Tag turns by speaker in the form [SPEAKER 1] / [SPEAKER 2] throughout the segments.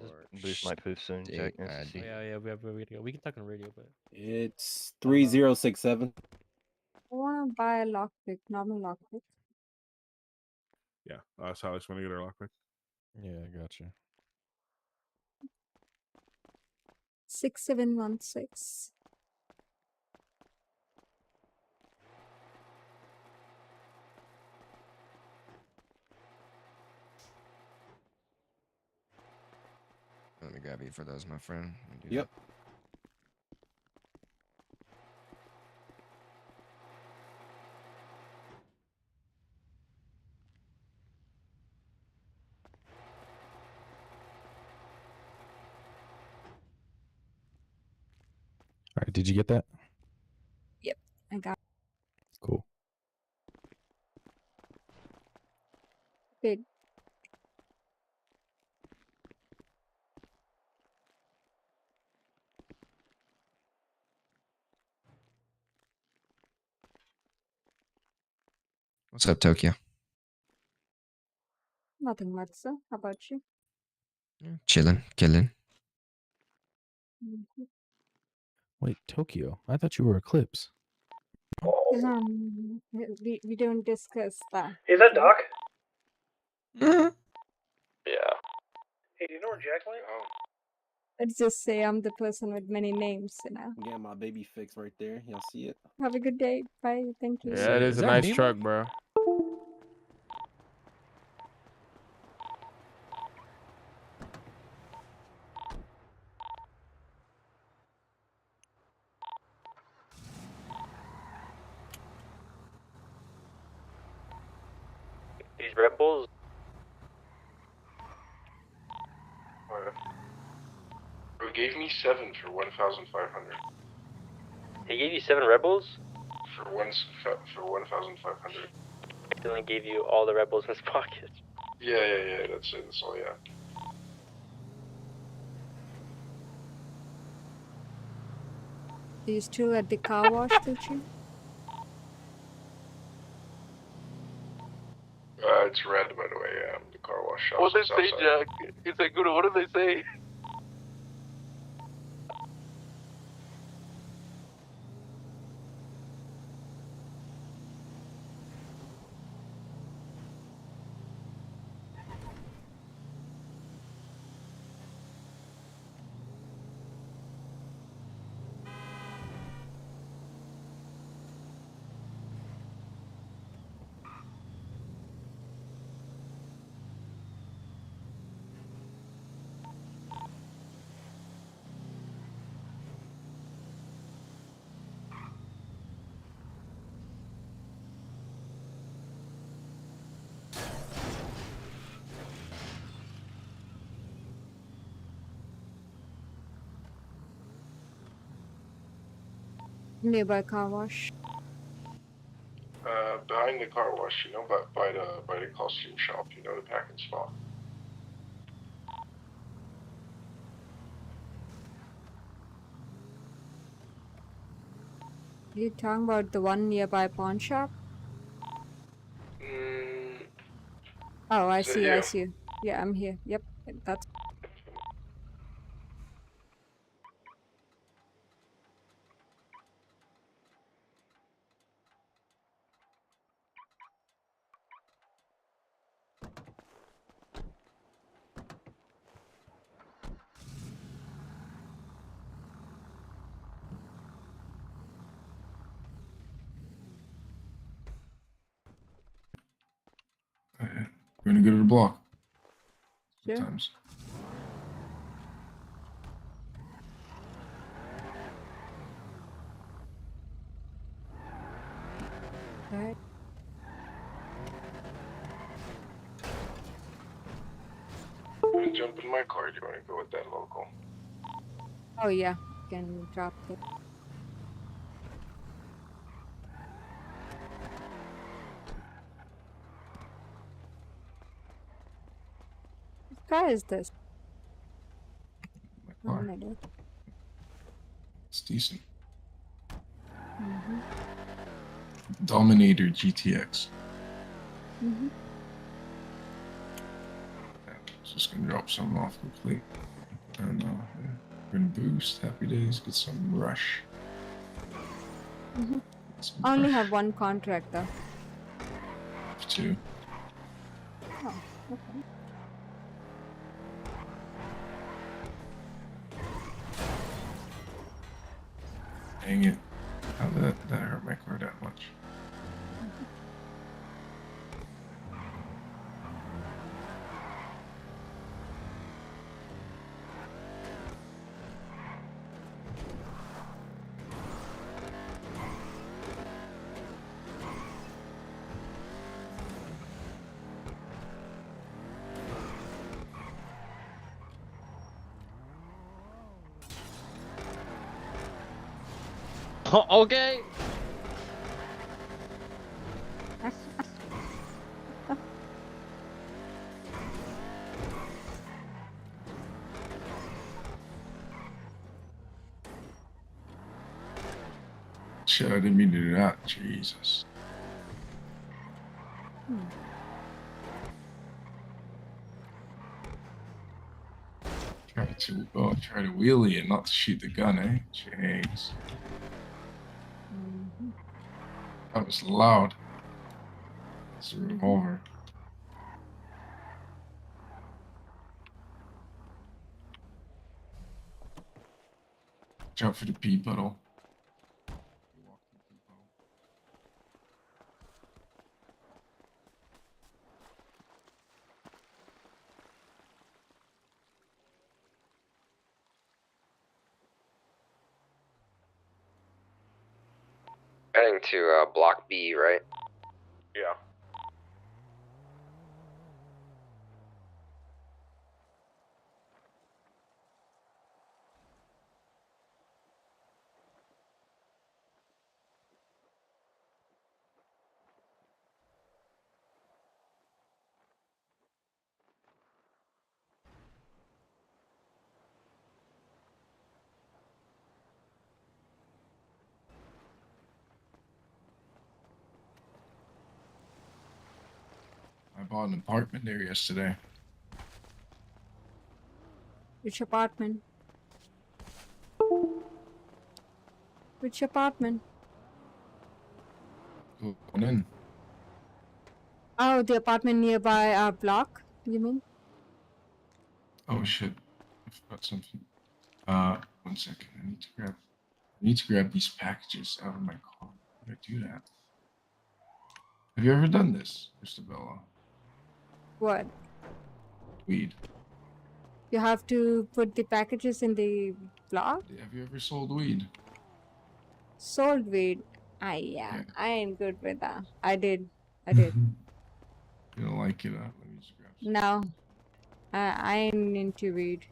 [SPEAKER 1] Just boost my poof soon, Jack. Nice to see you.
[SPEAKER 2] Yeah, we have radio. We can talk on radio, but
[SPEAKER 3] it's 3067.
[SPEAKER 4] I want to buy a lockpick, normal lockpick.
[SPEAKER 5] Yeah, Sally's want to get her lockpick.
[SPEAKER 6] Yeah, I got you.
[SPEAKER 4] 6716.
[SPEAKER 7] Let me grab you for those, my friend.
[SPEAKER 3] Yep.
[SPEAKER 6] All right, did you get that?
[SPEAKER 4] Yep, I got
[SPEAKER 6] Cool.
[SPEAKER 4] it.
[SPEAKER 7] What's up, Tokyo?
[SPEAKER 4] Nothing much, sir. How about you?
[SPEAKER 7] Chilling, killing.
[SPEAKER 4] Mhm.
[SPEAKER 6] Wait, Tokyo. I thought you were Eclipse.
[SPEAKER 4] We don't discuss that.
[SPEAKER 2] is that Doc?
[SPEAKER 7] Yeah.
[SPEAKER 2] Hey, do you know where Jack went?
[SPEAKER 4] Let's just say I'm the person with many names, you know.
[SPEAKER 3] I'm getting my baby fix right there. Y'all see it?
[SPEAKER 4] Have a good day. Bye. Thank you.
[SPEAKER 8] Yeah, it is a nice truck, bro.
[SPEAKER 2] These Red Bulls.
[SPEAKER 9] He gave me 7 for 1,500.
[SPEAKER 2] He gave you 7 Red Bulls?
[SPEAKER 9] For 1,500.
[SPEAKER 2] He only gave you all the Red Bulls in his pocket.
[SPEAKER 9] Yeah. That's it. That's all. Yeah.
[SPEAKER 4] Are you still at the car wash, Tucci?
[SPEAKER 9] It's red, by the way. Yeah, the car wash shop.
[SPEAKER 10] What did they say, Jack? It's like, what did they say?
[SPEAKER 4] Nearby car wash.
[SPEAKER 9] Behind the car wash, you know, by the costume shop, you know, the packing spot.
[SPEAKER 4] Are you talking about the one nearby pawn shop? Oh, I see. I see. Yeah, I'm here. Yep, that's.
[SPEAKER 9] We're gonna go to the block.
[SPEAKER 4] Sure.
[SPEAKER 9] Times.
[SPEAKER 4] Alright.
[SPEAKER 9] Jump in my car. Do you want to go with that local?
[SPEAKER 4] Oh yeah, you can drop it. What car is this?
[SPEAKER 9] My car.
[SPEAKER 4] Dominator.
[SPEAKER 9] It's decent.
[SPEAKER 4] Mhm.
[SPEAKER 9] Dominator GTX.
[SPEAKER 4] Mhm.
[SPEAKER 9] Yeah, Just gonna drop some off quickly. And yeah, we're gonna boost. Happy days. Get some rush.
[SPEAKER 4] Mhm.
[SPEAKER 9] Some
[SPEAKER 4] I only
[SPEAKER 9] rush.
[SPEAKER 4] have one contract though.
[SPEAKER 9] Two.
[SPEAKER 4] Oh, okay.
[SPEAKER 9] Dang it. How did that hurt my car that much?
[SPEAKER 2] Okay.
[SPEAKER 9] Shit, I didn't mean to do that. Jesus. Try to wheelie and not to shoot the gun, eh? Jeez. That was loud. It's a revolver. Watch out for the pee puddle.
[SPEAKER 7] Heading to Block B, right?
[SPEAKER 2] Yeah.
[SPEAKER 9] I bought an apartment there yesterday.
[SPEAKER 4] Which apartment? Which apartment?
[SPEAKER 9] Going in.
[SPEAKER 4] Oh, the apartment nearby our block, you mean?
[SPEAKER 9] Oh shit. I forgot something. 1 second. I need to grab these packages out of my car. How do I do that? Have you ever done this, Mr. Bella?
[SPEAKER 4] What?
[SPEAKER 9] Weed.
[SPEAKER 4] You have to put the packages in the block?
[SPEAKER 9] Have you ever sold weed?
[SPEAKER 4] Sold weed.
[SPEAKER 9] Yeah.
[SPEAKER 4] I ain't good with that. I did.
[SPEAKER 9] You don't like it, huh? Let me just grab some.
[SPEAKER 4] No, I ain't into weed.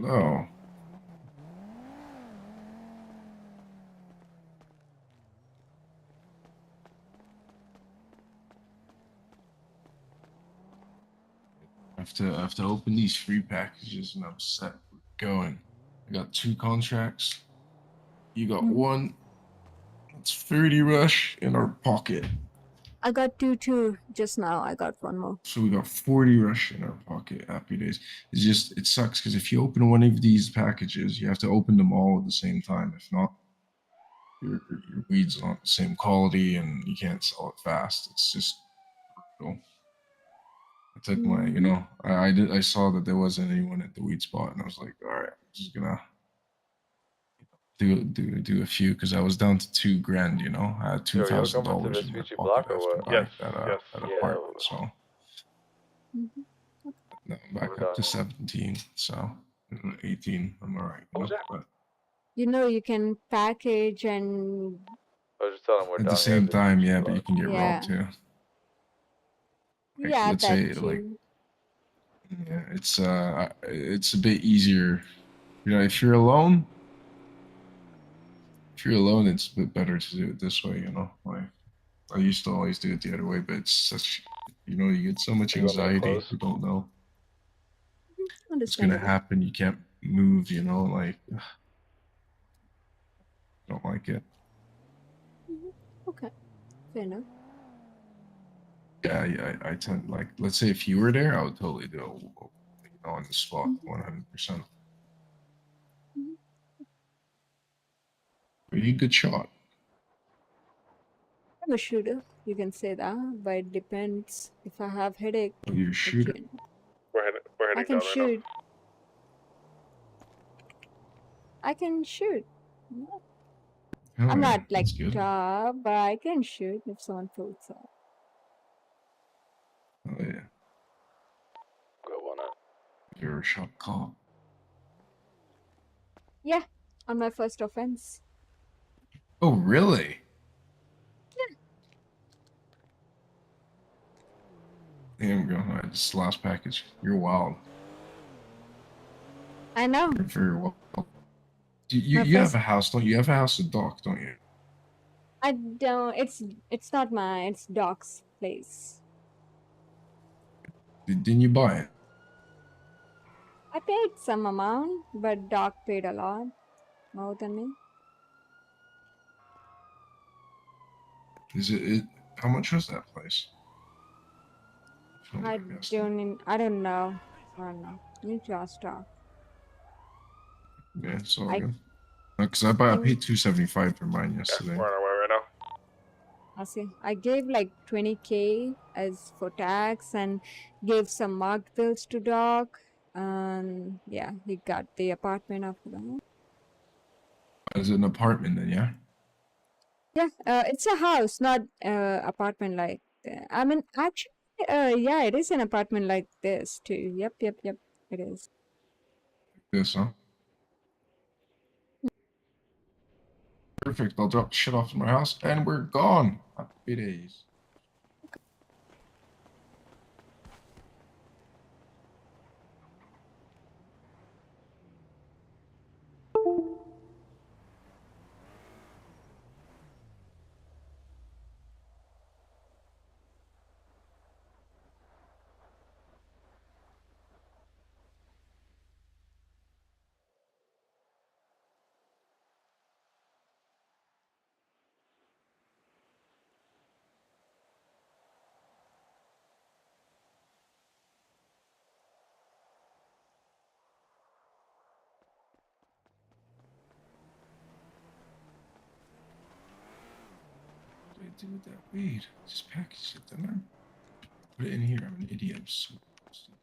[SPEAKER 9] No. I have to open these free packages and I'm set. We're going. I got 2 contracts. You got 1. That's 30 rush in our pocket.
[SPEAKER 4] I got two too just now. I got one more.
[SPEAKER 9] So we got 40 rush in our pocket. Happy days. It's just, it sucks because if you open one of these packages, you have to open them all at the same time. If not, your weed's not the same quality and you can't sell it fast. It's just brutal. I took my, you know, I saw that there wasn't anyone at the weed spot and I was like, all right, I'm just gonna do a few because I was down to $2,000, you know. I had
[SPEAKER 2] Yo, you're coming to
[SPEAKER 9] $2,000 in my
[SPEAKER 2] Vespucci
[SPEAKER 9] pocket
[SPEAKER 2] block or
[SPEAKER 9] after
[SPEAKER 2] what?
[SPEAKER 9] buying
[SPEAKER 5] Yes, yes.
[SPEAKER 9] that
[SPEAKER 2] Yeah.
[SPEAKER 9] apartment. So now I'm back
[SPEAKER 2] We're
[SPEAKER 9] up to
[SPEAKER 2] done.
[SPEAKER 9] 17. So 18. I'm all right. You know? But
[SPEAKER 4] You know, you can package and
[SPEAKER 2] I was just telling him we're
[SPEAKER 9] at
[SPEAKER 2] down
[SPEAKER 9] the
[SPEAKER 2] here
[SPEAKER 9] same
[SPEAKER 2] at
[SPEAKER 9] time,
[SPEAKER 2] Vespucci
[SPEAKER 9] yeah, but
[SPEAKER 2] block.
[SPEAKER 9] you can get
[SPEAKER 4] yeah,
[SPEAKER 9] robbed too. Like,
[SPEAKER 4] yeah,
[SPEAKER 9] let's
[SPEAKER 4] that
[SPEAKER 9] say like
[SPEAKER 4] too.
[SPEAKER 9] yeah, it's a bit easier. You know, if you're alone, it's a bit better to do it this way. You know, like I used to always do it the other way, but it's such, you know, you get so much
[SPEAKER 2] You want me to
[SPEAKER 9] anxiety.
[SPEAKER 2] close?
[SPEAKER 9] You don't know what's gonna
[SPEAKER 4] Understandable.
[SPEAKER 9] happen. You can't move. You know, like don't like it.
[SPEAKER 4] Okay, fair enough.
[SPEAKER 9] Yeah, I tend like, let's say if you were there, I would totally do it, you know, on the spot, 100%. Are you a good shot?
[SPEAKER 4] I'm a shooter. You can say that, but it depends. If I have headache,
[SPEAKER 9] Oh, you're a
[SPEAKER 4] I
[SPEAKER 9] shooter.
[SPEAKER 4] can.
[SPEAKER 5] We're
[SPEAKER 4] I
[SPEAKER 5] heading
[SPEAKER 4] can
[SPEAKER 5] down right now.
[SPEAKER 4] shoot. I can shoot.
[SPEAKER 9] Oh,
[SPEAKER 4] I'm
[SPEAKER 9] yeah,
[SPEAKER 4] not like
[SPEAKER 9] that's good.
[SPEAKER 4] top, but I can shoot if someone pulls up.
[SPEAKER 9] Oh yeah,
[SPEAKER 2] Go one up.
[SPEAKER 9] you're a shot call.
[SPEAKER 4] Yeah, on my first offense.
[SPEAKER 9] Oh really? Damn, girl, I just last package. You're wild.
[SPEAKER 4] I know.
[SPEAKER 9] You're very wild.
[SPEAKER 4] My
[SPEAKER 9] You have
[SPEAKER 4] first.
[SPEAKER 9] a house, don't you? You have a house with Doc, don't you?
[SPEAKER 4] I don't. It's not mine. It's Doc's place.
[SPEAKER 9] Didn't you buy it?
[SPEAKER 4] I paid some amount, but Doc paid a lot more than me.
[SPEAKER 9] Is it? How much was that place? If you don't
[SPEAKER 4] I
[SPEAKER 9] mind me asking.
[SPEAKER 4] I don't know. I don't know. You need to ask Doc.
[SPEAKER 9] Yeah, it's all
[SPEAKER 4] I
[SPEAKER 9] good. Because I
[SPEAKER 4] think
[SPEAKER 9] paid 275 for mine
[SPEAKER 5] Yeah,
[SPEAKER 9] yesterday.
[SPEAKER 5] we're on our way right now.
[SPEAKER 4] I see. I gave like 20K as for tax and gave some marked bills to Doc. And yeah, he got the apartment after that.
[SPEAKER 9] Is it an apartment then? Yeah.
[SPEAKER 4] Yeah, it's a house, not apartment like I mean, actually, yeah, it is an apartment like this too. Yep, it is.
[SPEAKER 9] This, huh? Perfect. I'll drop the shit off to my house and we're gone. Happy days. What do I do with that weed? Just package it, didn't I? Put it in here. I'm an idiot. I'm so stupid.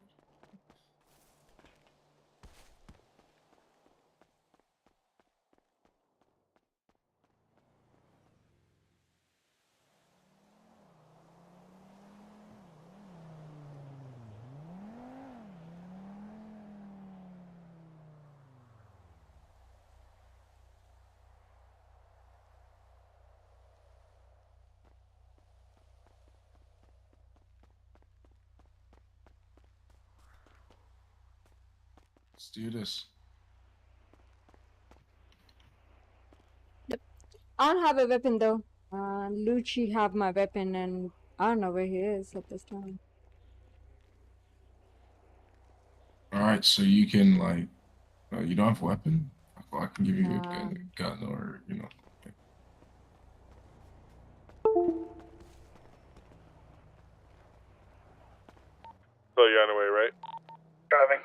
[SPEAKER 9] Let's do this.
[SPEAKER 4] I don't have a weapon though. Lucci have my weapon, and I don't know where he is at this time.
[SPEAKER 9] All right, so you can like, you don't have a weapon. I can give you a
[SPEAKER 4] Nah.
[SPEAKER 9] gun, or you know.
[SPEAKER 5] So you're on the way, right?
[SPEAKER 10] Driving.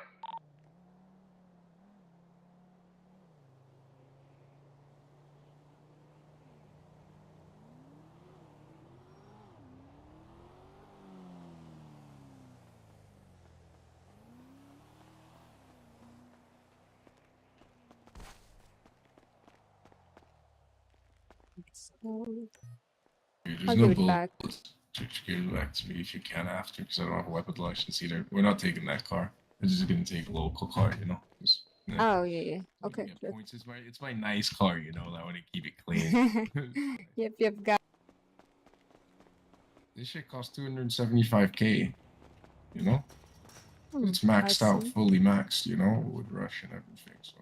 [SPEAKER 9] There's
[SPEAKER 4] I'll
[SPEAKER 9] no
[SPEAKER 4] give it
[SPEAKER 9] bullets.
[SPEAKER 4] back.
[SPEAKER 9] Just give it back to me if you can after, because I don't have a weapon license either. We're not taking that car. We're just gonna take a local car, you know. Just,
[SPEAKER 4] Oh yeah.
[SPEAKER 9] you
[SPEAKER 4] Okay.
[SPEAKER 9] get
[SPEAKER 4] Good.
[SPEAKER 9] points. It's my nice car, you know. I want to keep it clean.
[SPEAKER 4] Yep. Got.
[SPEAKER 9] This shit costs 275K. You know, it's
[SPEAKER 4] I
[SPEAKER 9] maxed out,
[SPEAKER 4] see.
[SPEAKER 9] fully maxed. You know, with Rush and everything. So.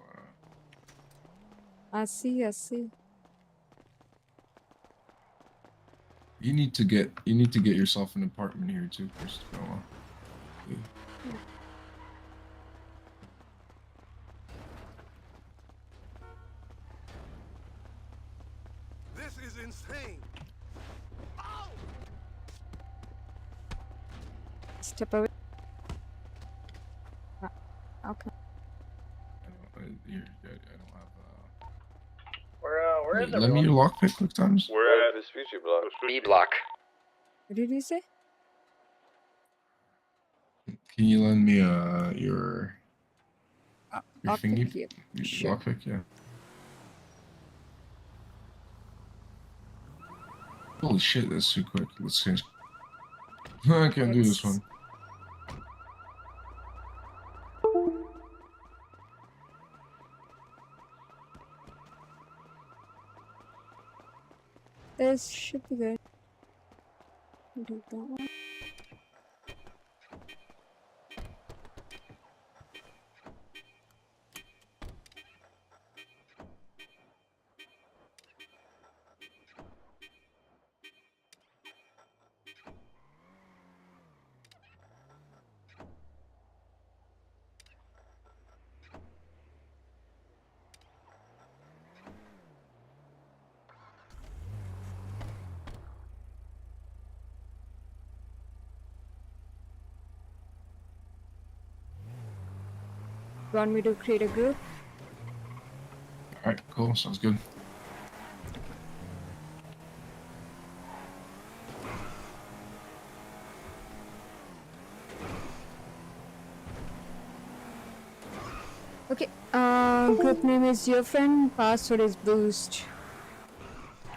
[SPEAKER 4] I see.
[SPEAKER 9] You need to get yourself an apartment here too, Christopher. Yeah.
[SPEAKER 8] This is insane.
[SPEAKER 4] Step away. Okay.
[SPEAKER 9] I don't have.
[SPEAKER 10] We're in the
[SPEAKER 9] Let me your lockpick quick times.
[SPEAKER 5] We're at
[SPEAKER 2] Vespucci block.
[SPEAKER 7] B block.
[SPEAKER 4] What did you say?
[SPEAKER 9] Can you lend me your
[SPEAKER 4] Okay.
[SPEAKER 9] thingy?
[SPEAKER 4] Yep.
[SPEAKER 9] Your
[SPEAKER 4] Sure.
[SPEAKER 9] lockpick, yeah. Holy shit, that's too quick. Let's see. I can't do this one.
[SPEAKER 4] This should be good. Do that one. You want me to create a group?
[SPEAKER 9] Alright, cool. Sounds good.
[SPEAKER 4] Okay. Group name is your friend. Password is boost.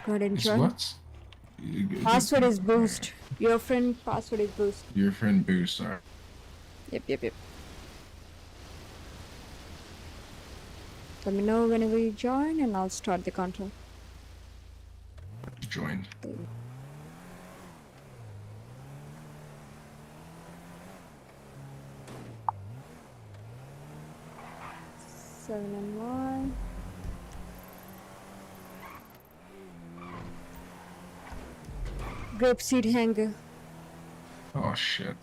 [SPEAKER 4] Go ahead and
[SPEAKER 9] It's
[SPEAKER 4] join.
[SPEAKER 9] what?
[SPEAKER 4] Password is boost. Your friend password is boost.
[SPEAKER 9] Your friend Boost. Alright.
[SPEAKER 4] Yep. Let me know whenever you join and I'll start the contract.
[SPEAKER 9] Joined.
[SPEAKER 4] Seven and 1. Group seat hanger.
[SPEAKER 9] Oh shit.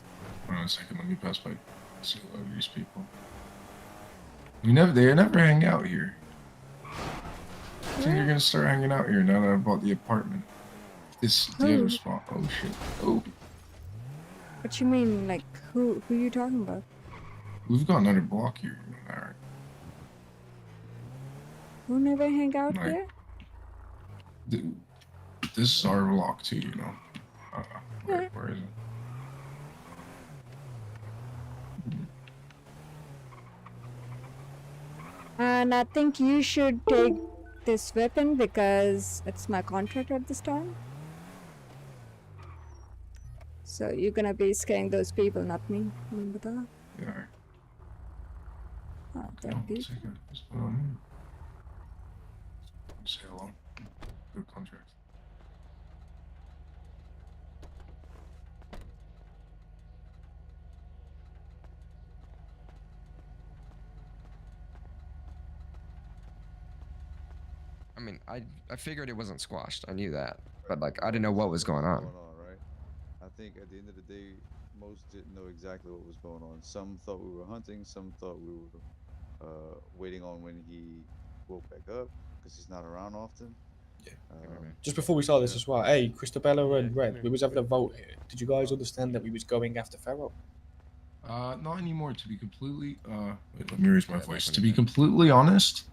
[SPEAKER 9] Hold on a second, let me pass by. See a lot of these people. They never hang out here. I think you're gonna start hanging out here now that I bought the apartment. The other spot. Oh shit. Oh.
[SPEAKER 4] What you mean, like who you talking about?
[SPEAKER 9] We've got another block here, you know that, right?
[SPEAKER 4] Who never hang out
[SPEAKER 9] Like,
[SPEAKER 4] here?
[SPEAKER 9] This is our block too, you know. Where is it?
[SPEAKER 4] And I think you should take this weapon because it's my contract at this time. So you're gonna be scaring those people, not me. Remember that?
[SPEAKER 9] Yeah. Right.
[SPEAKER 4] Oh,
[SPEAKER 9] Okay,
[SPEAKER 4] that beat.
[SPEAKER 9] what's going on here? Say hello. Good contract.
[SPEAKER 7] I mean, I figured it wasn't squashed. I knew that, but like I didn't know what was going on.
[SPEAKER 2] Right? I think at the end of the day, most didn't know exactly what was going on. Some thought we were hunting. Some thought we were waiting on when he woke back up because he's not around often.
[SPEAKER 8] Yeah.
[SPEAKER 2] Um,
[SPEAKER 8] Just before we start this
[SPEAKER 2] yeah.
[SPEAKER 8] as well, hey, Christabella
[SPEAKER 5] Yeah,
[SPEAKER 8] and
[SPEAKER 5] come
[SPEAKER 8] Red,
[SPEAKER 5] here.
[SPEAKER 8] we was having a vote here. Did you guys understand that we was going after Pharaoh?
[SPEAKER 9] Not anymore. To be completely, wait, let me raise my voice. To be completely honest,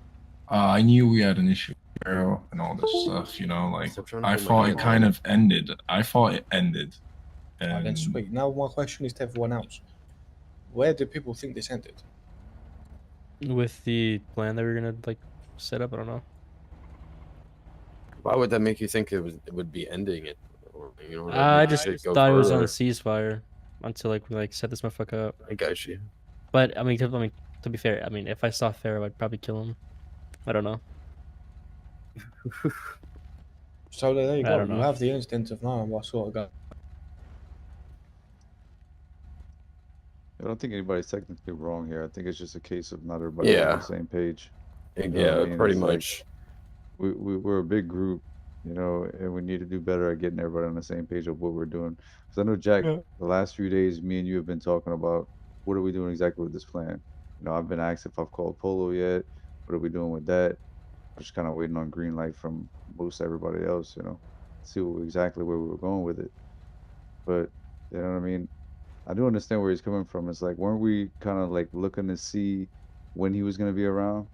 [SPEAKER 9] I knew we had an issue with Pharaoh and all this stuff. You know, like I thought it kind of ended. I thought it ended.
[SPEAKER 8] Alright, then sweet. Now my question is to everyone else: where do people think this ended?
[SPEAKER 6] With the plan that we are gonna like set up, I don't know.
[SPEAKER 11] Why would that make you think it would be ending it? Or, you know,
[SPEAKER 6] I just
[SPEAKER 11] go
[SPEAKER 6] thought it was on
[SPEAKER 11] further?
[SPEAKER 6] ceasefire until like we like set this motherfucker up.
[SPEAKER 11] I got you.
[SPEAKER 6] But I mean, to be fair, I mean, if I saw Pharaoh, I'd probably kill him. I don't know.
[SPEAKER 8] So there you
[SPEAKER 6] I
[SPEAKER 8] go.
[SPEAKER 6] don't
[SPEAKER 8] You
[SPEAKER 6] know.
[SPEAKER 8] have the instinct of knowing what sort of guy.
[SPEAKER 2] I don't think anybody's technically wrong here. I think it's just a case of not everybody on the same page. You know what I mean?
[SPEAKER 11] Pretty
[SPEAKER 2] It's like,
[SPEAKER 11] much.
[SPEAKER 2] we're a big group, you know, and we need to do better at getting everybody on the same page of what we're doing. Because I know, Jack, the last few days, me and you have been talking about what are we doing exactly with this plan. You know, I've been asked if I've called Polo yet. What are we doing with that? I'm just kind of waiting on green light from most everybody else, you know, see exactly where we were going with it. But you know what I mean? I do understand where he's coming from. It's like, weren't we kind of like looking to see when he was going to be around?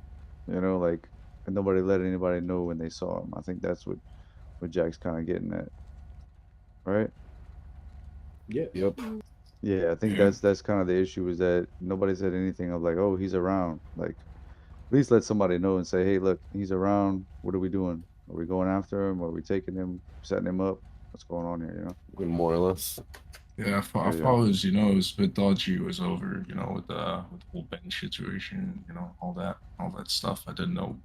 [SPEAKER 2] You know, like, and nobody let anybody know when they saw him. I think that's what Jack's kind of getting at, right?
[SPEAKER 8] Yeah.
[SPEAKER 11] Yep.
[SPEAKER 2] Yeah, I think that's kind of the issue, is that nobody said anything of like, oh, he's around. Like, at least let somebody know and say, hey, look, he's around. What are we doing? Are we going after him? Are we taking him, setting him up? What's going on here? You know,
[SPEAKER 11] More or less.
[SPEAKER 9] Yeah, I thought it was, you know, it was a bit dodgy. It was over, you know, with the whole Ben situation, you know, all that stuff. I didn't know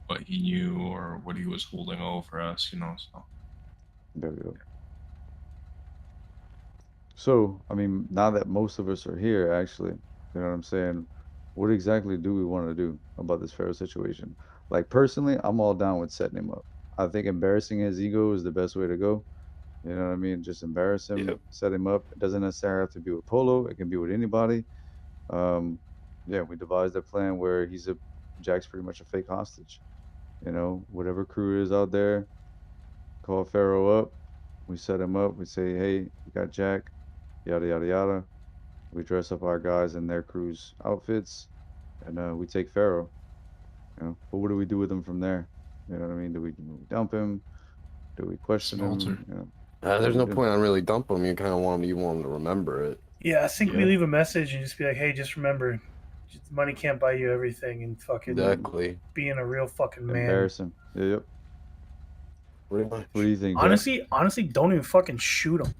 [SPEAKER 9] what he knew or what he was holding over us, you know. So
[SPEAKER 2] there we go. So, I mean, now that most of us are here, actually, you know what I'm saying? What exactly do we want to do about this Pharaoh situation? Like, personally, I'm all down with setting him up. I think embarrassing his ego is the best way to go. You know what I mean? Just embarrass him, set him up. It doesn't necessarily have to be with Polo. It can be with anybody. Yeah, we devised a plan where Jack's pretty much a fake hostage. You know, whatever crew is out there, call Pharaoh up. We set him up. We say, hey, we got Jack, yada, yada, yada. We dress up our guys in their crew's outfits, and we take Pharaoh. You know, but what do we do with him from there? You know what I mean? Do we dump him? Do we question him? You know,
[SPEAKER 11] There's no point on really dumping him. You kind of want him to remember it.
[SPEAKER 12] Yeah, I think we leave a message and just be like, hey, just remember, money can't buy you everything, and fucking being a real fucking man.
[SPEAKER 2] Embarrass him. Yeah, yep. What do you think?
[SPEAKER 12] Honestly, don't even fucking shoot him.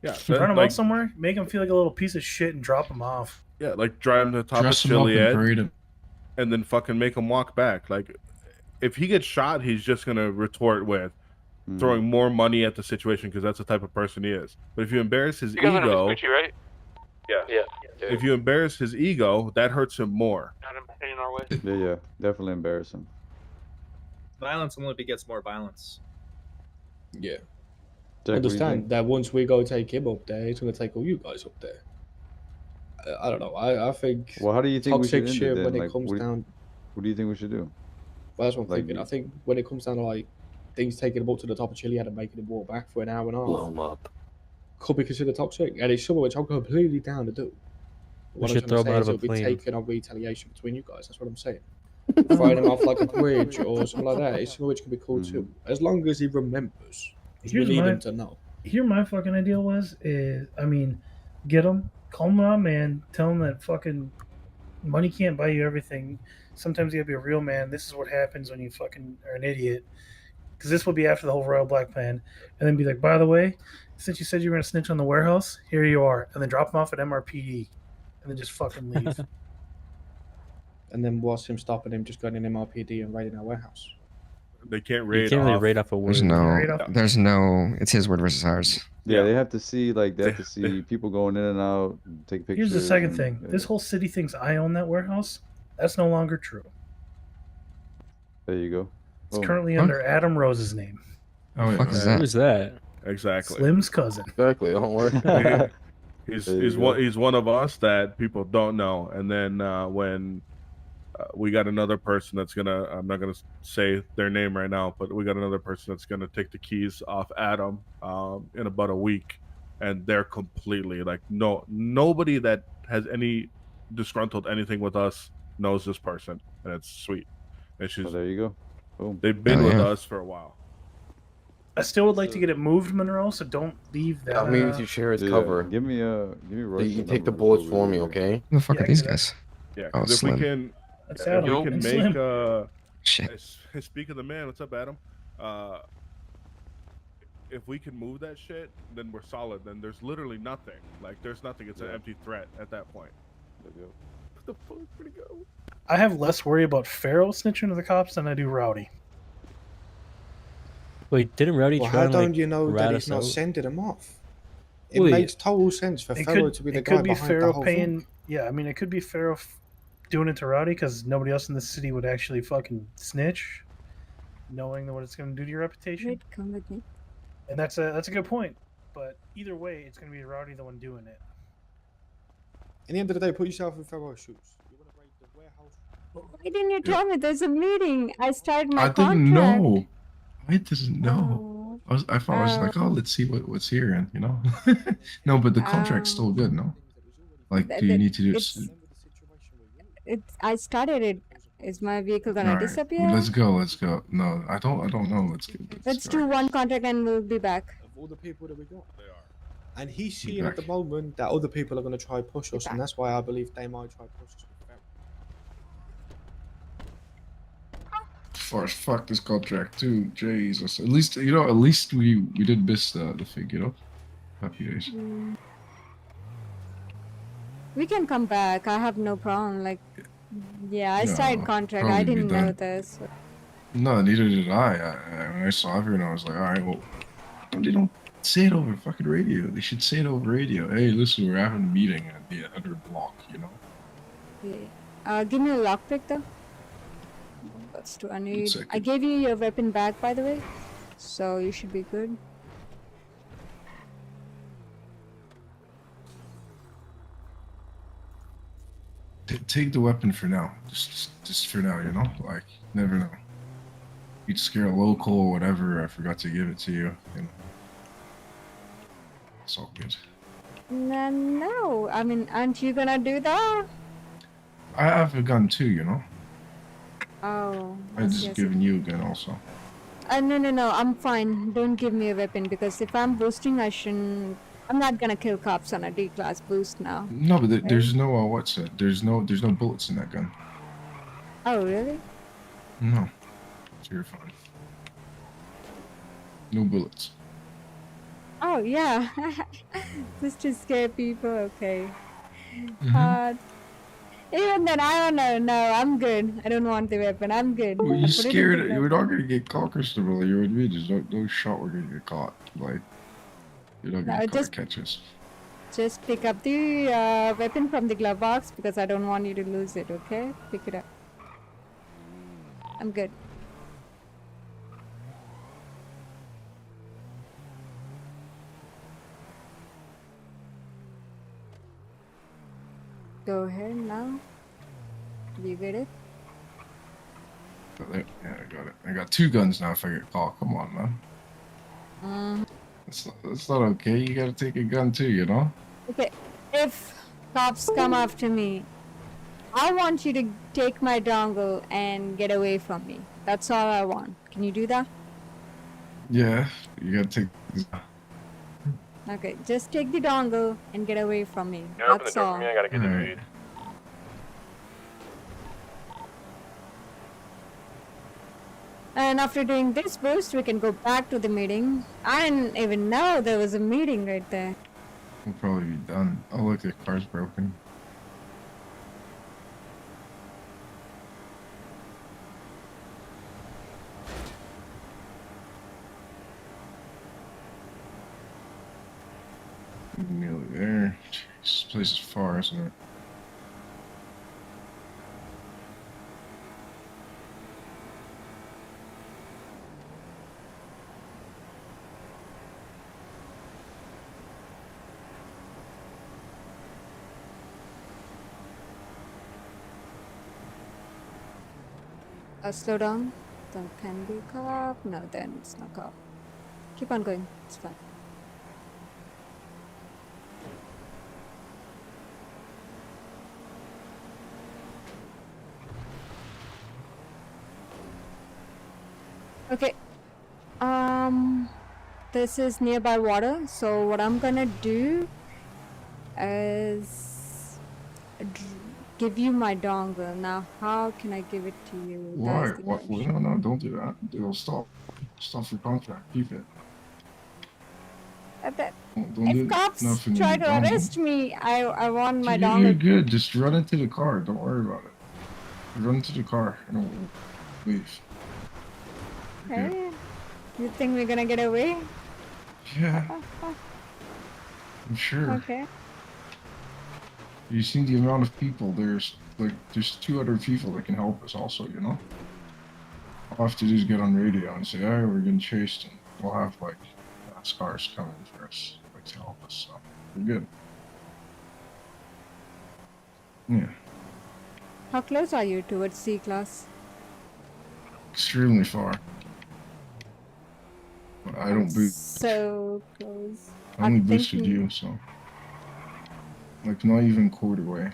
[SPEAKER 5] Yeah,
[SPEAKER 12] run him out somewhere, make him feel like a little piece of shit, and drop him off.
[SPEAKER 5] Yeah, like drive him to the top of Chiliad, and then fucking make him walk back. Like, if he gets shot, he's just gonna retort with throwing more money at the situation because that's the type of person he is. But if you embarrass his ego,
[SPEAKER 10] right?
[SPEAKER 5] Yeah. If you embarrass his ego, that hurts him more.
[SPEAKER 10] Got him heading our way.
[SPEAKER 2] Yeah, definitely embarrass him.
[SPEAKER 13] Violence only begets more violence.
[SPEAKER 8] Yeah.
[SPEAKER 2] Jack,
[SPEAKER 8] Understand that once we go take him up there, he's going to take all you guys up there. I don't know. I think.
[SPEAKER 2] Well, how do you think we should
[SPEAKER 8] toxic
[SPEAKER 2] end
[SPEAKER 8] shit
[SPEAKER 2] it then?
[SPEAKER 8] when
[SPEAKER 2] Like,
[SPEAKER 8] it comes down.
[SPEAKER 2] What do you think we should do?
[SPEAKER 8] Well, that's what I'm thinking. I think when it comes down to like things taking him up to the top of Chiliad and making him walk back for an hour and a half,
[SPEAKER 11] blow him up,
[SPEAKER 8] could be considered toxic, and it's something which I'm completely down to do.
[SPEAKER 6] We should throw him out of a plane.
[SPEAKER 8] It'll be taken on retaliation between you guys. That's what I'm saying. Throwing him off like a bridge or something like that. It's something which can be cool too, as long as he remembers. We need him to know.
[SPEAKER 12] Here, my fucking idea get him, call him out, man. Tell him that fucking money can't buy you everything. Sometimes you gotta be a real man. This is what happens when you fucking are an idiot. Because this will be after the whole Royal Black plan. And then be like, by the way, since you said you were going to snitch on the warehouse, here you are. And then drop him off at MRPD. And then just fucking leave.
[SPEAKER 8] And then whilst him stopping him, just going in MRPD and raiding our warehouse.
[SPEAKER 5] They can't raid.
[SPEAKER 6] You can't really raid off a word.
[SPEAKER 7] There's no. It's his word versus ours.
[SPEAKER 2] Yeah, they have to see people going in and out, take pictures.
[SPEAKER 12] Here's the second thing. This whole city thinks I own that warehouse. That's no longer true.
[SPEAKER 2] There you go.
[SPEAKER 12] It's currently under Adam Rose's name.
[SPEAKER 9] Oh, wait,
[SPEAKER 7] fuck is that?
[SPEAKER 6] Who's that?
[SPEAKER 5] Exactly.
[SPEAKER 12] Slim's cousin.
[SPEAKER 11] Exactly. Don't worry.
[SPEAKER 5] He's one of us that people don't know. And then when we got another person that's gonna, I'm not gonna say their name right now, but we got another person that's gonna take the keys off Adam in about a week, and they're completely like nobody that has any disgruntled anything with us knows this person, and it's sweet. And she's
[SPEAKER 2] there you go. Boom.
[SPEAKER 5] They've been with us for a while.
[SPEAKER 12] I still would like to get it moved, Monroe. So don't leave that.
[SPEAKER 11] I mean, you share his cover.
[SPEAKER 2] Give me Royce's
[SPEAKER 11] You take the
[SPEAKER 2] number
[SPEAKER 11] bullets
[SPEAKER 2] before
[SPEAKER 11] for
[SPEAKER 2] we
[SPEAKER 11] me,
[SPEAKER 2] leave.
[SPEAKER 11] okay?
[SPEAKER 7] Who the fuck are these guys?
[SPEAKER 5] Yeah,
[SPEAKER 7] Oh,
[SPEAKER 5] because if we
[SPEAKER 7] Slim.
[SPEAKER 5] can,
[SPEAKER 12] That's
[SPEAKER 5] if
[SPEAKER 12] Adam.
[SPEAKER 5] we can
[SPEAKER 12] And
[SPEAKER 5] make
[SPEAKER 12] Slim.
[SPEAKER 5] speak of the man. What's up, Adam? If we can move that shit, then we're solid. Then there's literally nothing. Like there's nothing. It's an empty threat at that point. What the fuck? Where'd he go?
[SPEAKER 12] I have less worry about Pharaoh snitching to the cops than I do Rowdy.
[SPEAKER 6] Wait, didn't Rowdy
[SPEAKER 8] Well,
[SPEAKER 6] try
[SPEAKER 8] how
[SPEAKER 6] and
[SPEAKER 8] don't
[SPEAKER 6] like
[SPEAKER 8] you know that
[SPEAKER 6] rat
[SPEAKER 8] he's
[SPEAKER 6] us
[SPEAKER 8] not
[SPEAKER 6] out?
[SPEAKER 8] sending them off? It
[SPEAKER 6] Wait.
[SPEAKER 8] makes total sense for Pharaoh to be the guy behind the whole
[SPEAKER 12] paying.
[SPEAKER 8] thing.
[SPEAKER 12] Yeah, I mean, it could be Pharaoh doing it to Rowdy because nobody else in the city would actually fucking snitch, knowing what it's going to do to your reputation.
[SPEAKER 4] Wait, come with me.
[SPEAKER 12] And that's a good point. But either way, it's going to be Rowdy the one doing it.
[SPEAKER 8] At the end of the day, put yourself in Pharaoh's shoes. You want to raid the warehouse?
[SPEAKER 4] Why didn't you tell me there's a meeting? I started my
[SPEAKER 9] I
[SPEAKER 4] contract.
[SPEAKER 9] didn't know. I didn't know.
[SPEAKER 4] Oh.
[SPEAKER 9] I thought I was like, oh, let's see what's here, and you know. No, but the contract's still good, no? Like, do you need to do?
[SPEAKER 4] I started it. Is my vehicle gonna
[SPEAKER 9] Alright,
[SPEAKER 4] disappear?
[SPEAKER 9] Let's go. Let's go. No, I don't know. Let's go.
[SPEAKER 4] Let's do one contract and we'll be back.
[SPEAKER 8] Of all the people that we got. They are. And he's seeing at the moment that other people are going to try push us, and that's why I believe they might try push us with Pharaoh.
[SPEAKER 9] Fuck this contract too. Jesus. At least we did miss the fig, you know. Happy days.
[SPEAKER 4] We can come back. I have no problem. Like, yeah, I started contract. I
[SPEAKER 9] probably be
[SPEAKER 4] didn't know
[SPEAKER 9] done.
[SPEAKER 4] this.
[SPEAKER 9] No, neither did I. When I saw everyone, I was like, all right, well, they don't say it over fucking radio. They should say it over radio. Hey, listen, we're having a meeting at the other block, you know.
[SPEAKER 4] Yeah. Give me a lockpick though. That's too. I need.
[SPEAKER 9] second.
[SPEAKER 4] I gave you your weapon back, by the way, so you should be good.
[SPEAKER 9] Take the weapon for now. Just for now, you know. Like, never know. You'd scare a local or whatever. I forgot to give it to you. You know. It's all good.
[SPEAKER 4] No. I mean, aren't you gonna do that?
[SPEAKER 9] I have a gun too, you know.
[SPEAKER 4] Oh.
[SPEAKER 9] I just given you a gun also.
[SPEAKER 4] No. I'm fine. Don't give me a weapon because if I'm boosting, I shouldn't. I'm not gonna kill cops on a D-class boost now.
[SPEAKER 9] No, but there's no what's it? There's no bullets in that gun.
[SPEAKER 4] Oh, really?
[SPEAKER 9] No, so you're fine. No bullets.
[SPEAKER 4] Oh, yeah. Just to scare people, okay. Even then, I don't know. No, I'm good. I don't want the weapon. I'm good.
[SPEAKER 9] Well, you
[SPEAKER 4] Put it in
[SPEAKER 9] scared?
[SPEAKER 4] the
[SPEAKER 9] You're not gonna get caught, Christopher. You're with me. There's no shot. We're gonna get caught. Like, you're not gonna catch us.
[SPEAKER 4] Just pick up the weapon from the glove box because I don't want you to lose it. Okay, pick it up. I'm good. Go ahead now. Do you get it?
[SPEAKER 9] Yeah, I got it. I got 2 guns now. If I get caught, come on, man. It's not okay. You gotta take a gun too, you know.
[SPEAKER 4] Okay, if cops come after me, I want you to take my dongle and get away from me. That's all I want. Can you do that?
[SPEAKER 9] Yeah, you gotta take.
[SPEAKER 4] Okay, just take the dongle and get away from me.
[SPEAKER 1] You open the
[SPEAKER 4] That's
[SPEAKER 1] door
[SPEAKER 4] all.
[SPEAKER 1] for me. I gotta get the
[SPEAKER 9] Alright.
[SPEAKER 1] feed.
[SPEAKER 4] And after doing this boost, we can go back to the meeting. I didn't even know there was a meeting right there.
[SPEAKER 9] We'll probably be done. Oh look, the car's broken. Nearly there. Jeez, this place is far, isn't it?
[SPEAKER 4] Slow down. Then can be cop. No, then it's not cop. Keep on going. It's fine. Okay. This is nearby water. So what I'm gonna do is give you my dongle. Now, how can I give it to you?
[SPEAKER 9] Why?
[SPEAKER 4] That's the
[SPEAKER 9] What?
[SPEAKER 4] question.
[SPEAKER 9] No, don't do that. It'll stop. Stop your contract. Keep it. Don't
[SPEAKER 4] If
[SPEAKER 9] do
[SPEAKER 4] cops
[SPEAKER 9] nothing in
[SPEAKER 4] try
[SPEAKER 9] your
[SPEAKER 4] to
[SPEAKER 9] dongle.
[SPEAKER 4] arrest me, I want my
[SPEAKER 9] You're
[SPEAKER 4] dongle.
[SPEAKER 9] good. Just run into the car. Don't worry about it. Run into the car and we'll leave. You're good.
[SPEAKER 4] Hey, you think we're gonna get away?
[SPEAKER 9] Yeah, I'm sure.
[SPEAKER 4] Okay.
[SPEAKER 9] You seen the amount of people? There's 2 other people that can help us also, you know? I'll have to just get on radio and say, hey, we're getting chased, and we'll have like cars coming for us, like to help us, so we're good. Yeah,
[SPEAKER 4] How close are you towards C-class?
[SPEAKER 9] extremely far. But I don't boost.
[SPEAKER 4] So close.
[SPEAKER 9] I only
[SPEAKER 4] I'm
[SPEAKER 9] boosted
[SPEAKER 4] thinking.
[SPEAKER 9] you, so like not even quarter way.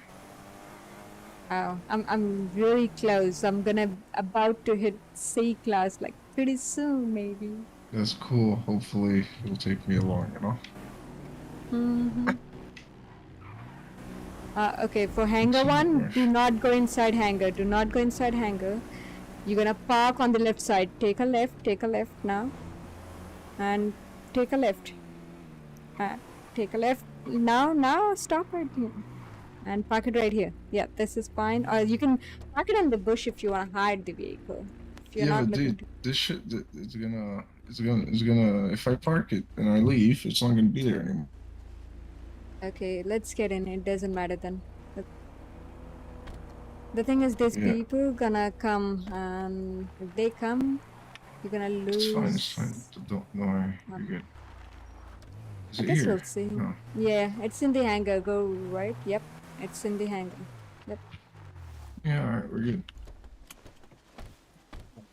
[SPEAKER 4] Oh, I'm really close. I'm about to hit C-class like pretty soon, maybe.
[SPEAKER 9] That's cool. Hopefully it'll take me along, you know?
[SPEAKER 4] Mm-hmm. Okay, for hangar 1, do not go inside hangar. Do not go inside hangar. You're gonna park on the left side. Take a left now. And take a left. Take a left. Now, stop right here. And park it right here. Yeah, this is fine. Or you can park it in the bush if you want to hide the vehicle. If you're
[SPEAKER 9] Yeah,
[SPEAKER 4] not
[SPEAKER 9] but
[SPEAKER 4] looking
[SPEAKER 9] dude,
[SPEAKER 4] to.
[SPEAKER 9] this shit, it's gonna, if I park it and I leave, it's not gonna be there anymore.
[SPEAKER 4] Okay, let's get in. It doesn't matter then. The thing is, these people gonna come, and if they come, you're gonna lose.
[SPEAKER 9] It's fine. Don't worry. You're good. Is
[SPEAKER 4] I
[SPEAKER 9] it
[SPEAKER 4] guess
[SPEAKER 9] here?
[SPEAKER 4] we'll see.
[SPEAKER 9] No.
[SPEAKER 4] Yeah, it's in the hangar. Go right. Yep, it's in the hangar. Yep.
[SPEAKER 9] Yeah, alright, we're good.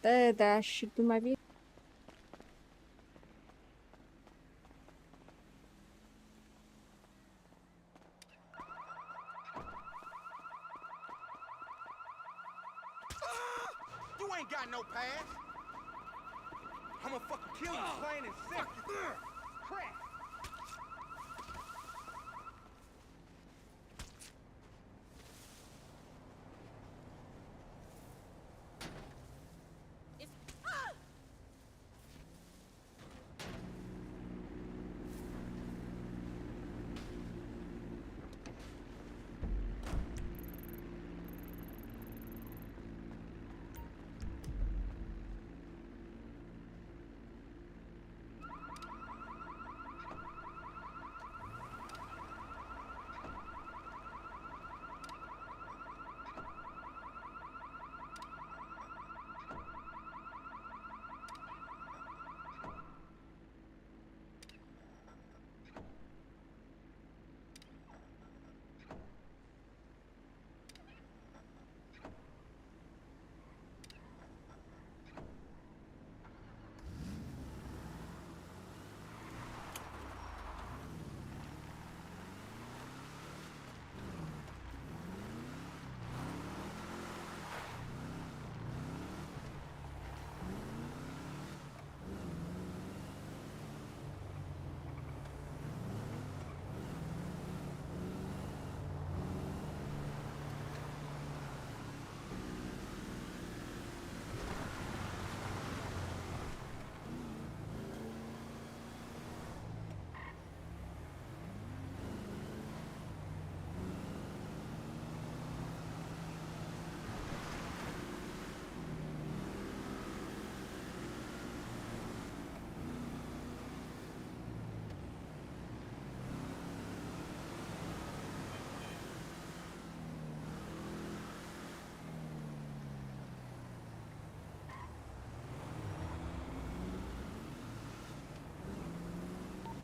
[SPEAKER 4] That should be my vehicle.
[SPEAKER 14] You ain't got no pass. I'ma fucking kill you plain and simple. Crap.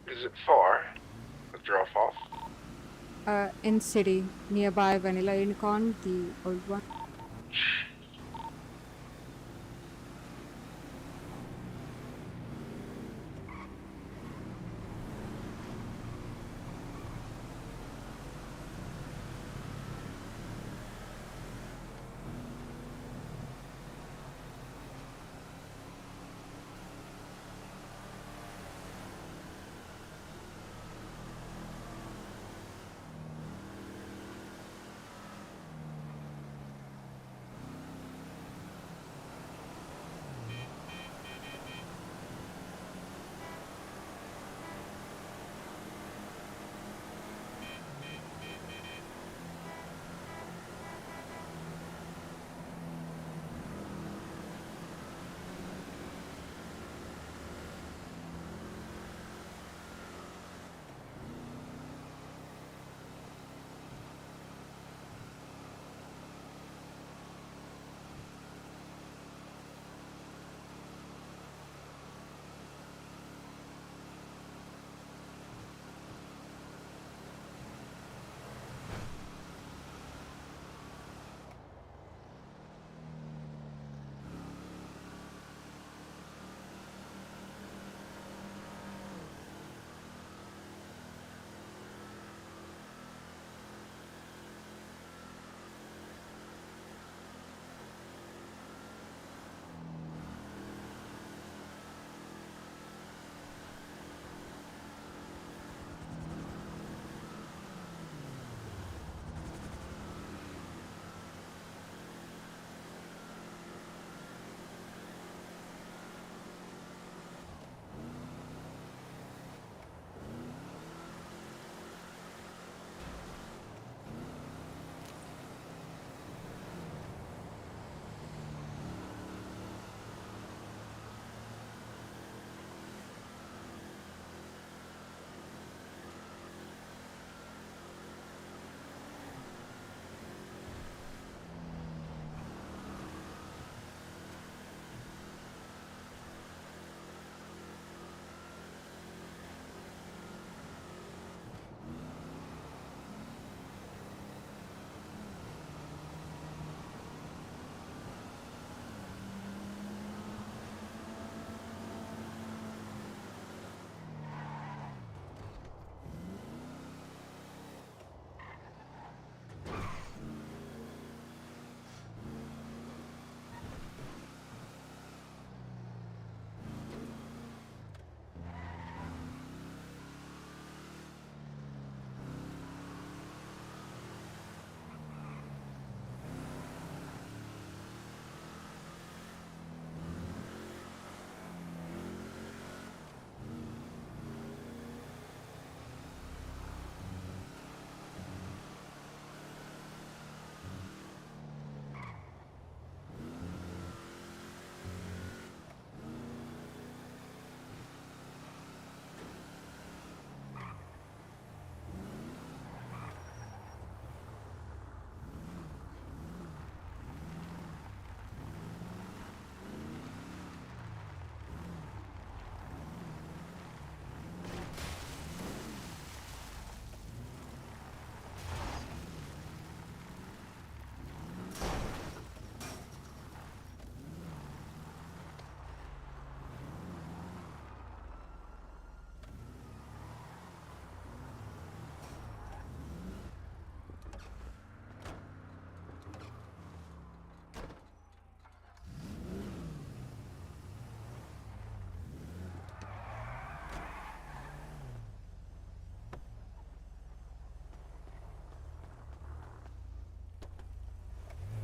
[SPEAKER 11] Is it far? The drop off?
[SPEAKER 4] In city, nearby Vanilla Unicorn, the old one.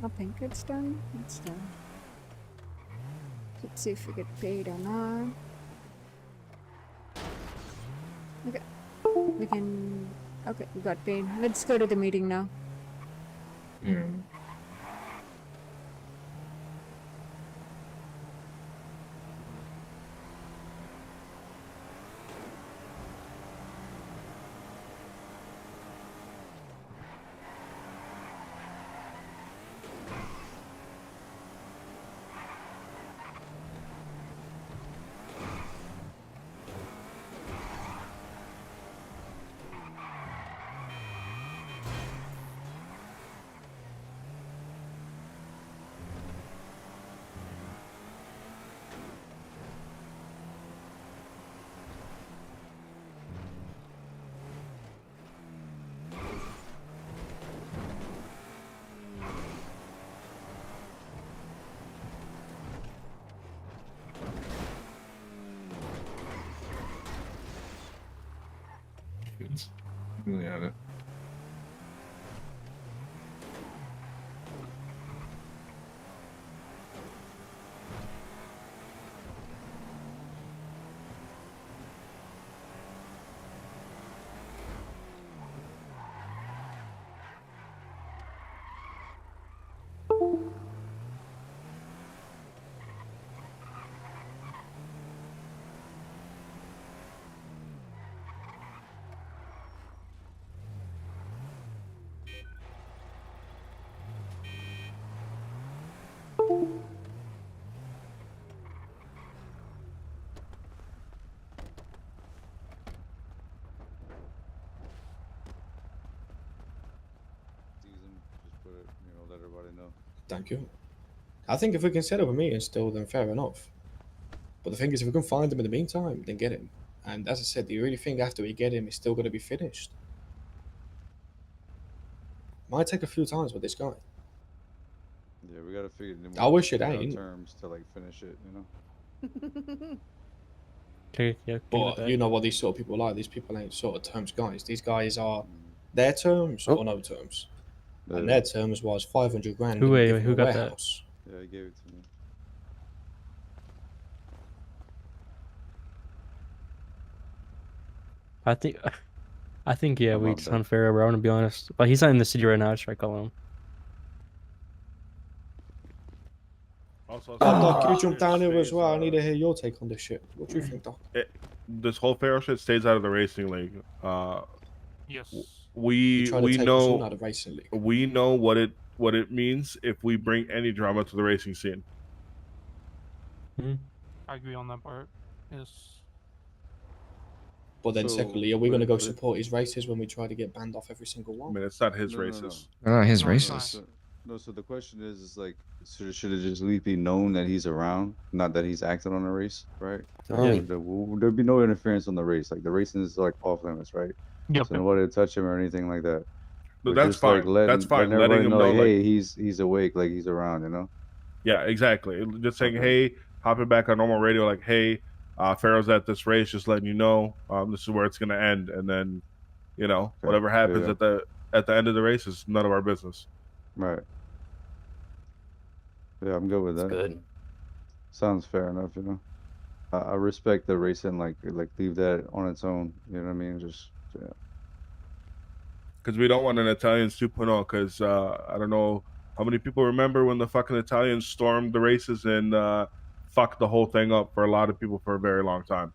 [SPEAKER 4] I think it's done. It's done. Let's see if we get paid or not. Okay. We can... Okay, we got paid. Let's go to the meeting now.
[SPEAKER 9] Yeah. It's really at it.
[SPEAKER 2] Just put it, let everybody know.
[SPEAKER 8] Thank you. I think if we can set up a meeting still, then fair enough. But the thing is, if we can find him in the meantime, then get him. And as I said, do you really think after we get him, it's still going to be finished? Might take a few times with this guy.
[SPEAKER 2] Yeah, we gotta figure.
[SPEAKER 8] I wish it
[SPEAKER 2] figure out
[SPEAKER 8] ain't.
[SPEAKER 2] terms to like finish it.
[SPEAKER 6] Okay, yeah.
[SPEAKER 8] But you know what these sort of people are like. These people ain't sort of terms guys. These guys are their terms or no terms. And their terms was 500 grand.
[SPEAKER 6] Who,
[SPEAKER 8] and give
[SPEAKER 6] who
[SPEAKER 8] him a
[SPEAKER 6] got that?
[SPEAKER 8] warehouse.
[SPEAKER 2] Yeah, he gave it to me.
[SPEAKER 6] I think yeah,
[SPEAKER 2] I'm
[SPEAKER 6] we
[SPEAKER 2] not
[SPEAKER 6] just
[SPEAKER 2] bad.
[SPEAKER 6] unfair, bro. I'm gonna be honest. But he's not in the city right now. I try calling him.
[SPEAKER 5] Also,
[SPEAKER 8] Doc, you jump down here as well. I need to hear your take on this shit. What do you think, Doc?
[SPEAKER 5] This whole Pharaoh shit stays out of the racing league.
[SPEAKER 13] Yes.
[SPEAKER 5] We
[SPEAKER 8] trying to take us
[SPEAKER 5] know
[SPEAKER 8] all out of racing league.
[SPEAKER 5] we know what it means if we bring any drama to the racing scene.
[SPEAKER 13] I agree on that part. Yes.
[SPEAKER 8] But then
[SPEAKER 2] So,
[SPEAKER 8] secondly, are we going to go
[SPEAKER 2] but-
[SPEAKER 8] support his races when we try to get banned off every single
[SPEAKER 5] I
[SPEAKER 8] one?
[SPEAKER 5] mean, it's not his
[SPEAKER 2] No, no, no.
[SPEAKER 5] races.
[SPEAKER 7] They're not his
[SPEAKER 13] No, it's
[SPEAKER 7] races.
[SPEAKER 2] No, so the question is like, should it just at least be known that he's around, not that he's acting on a race, right?
[SPEAKER 11] Yeah.
[SPEAKER 2] There'd be no interference on the race. Like the racing is like off limits, right?
[SPEAKER 13] Yep.
[SPEAKER 2] So nobody will touch him or anything like that.
[SPEAKER 5] But
[SPEAKER 2] But
[SPEAKER 5] that's
[SPEAKER 2] just like
[SPEAKER 5] fine. That's fine.
[SPEAKER 2] letting
[SPEAKER 5] Letting
[SPEAKER 2] everybody
[SPEAKER 5] him
[SPEAKER 2] know,
[SPEAKER 5] know,
[SPEAKER 2] like,
[SPEAKER 5] like,
[SPEAKER 2] hey, he's awake, like he's around,
[SPEAKER 5] Yeah, exactly. Just saying,
[SPEAKER 2] Okay.
[SPEAKER 5] hey, hopping back on normal radio, like, hey, Pharaoh's at this race, just letting you know, this is where it's gonna end, and then, whatever happens
[SPEAKER 2] Yeah.
[SPEAKER 5] at the end of the race is none of our business.
[SPEAKER 2] Right. Yeah, I'm good with that.
[SPEAKER 11] Good.
[SPEAKER 2] Sounds fair enough, I respect the racing, like leave that on its own. You know what I mean? Just yeah.
[SPEAKER 5] Because we don't want an Italians 2.0. Because I don't know how many people remember when the fucking Italians stormed the races and fucked the whole thing up for a lot of people for a very long time.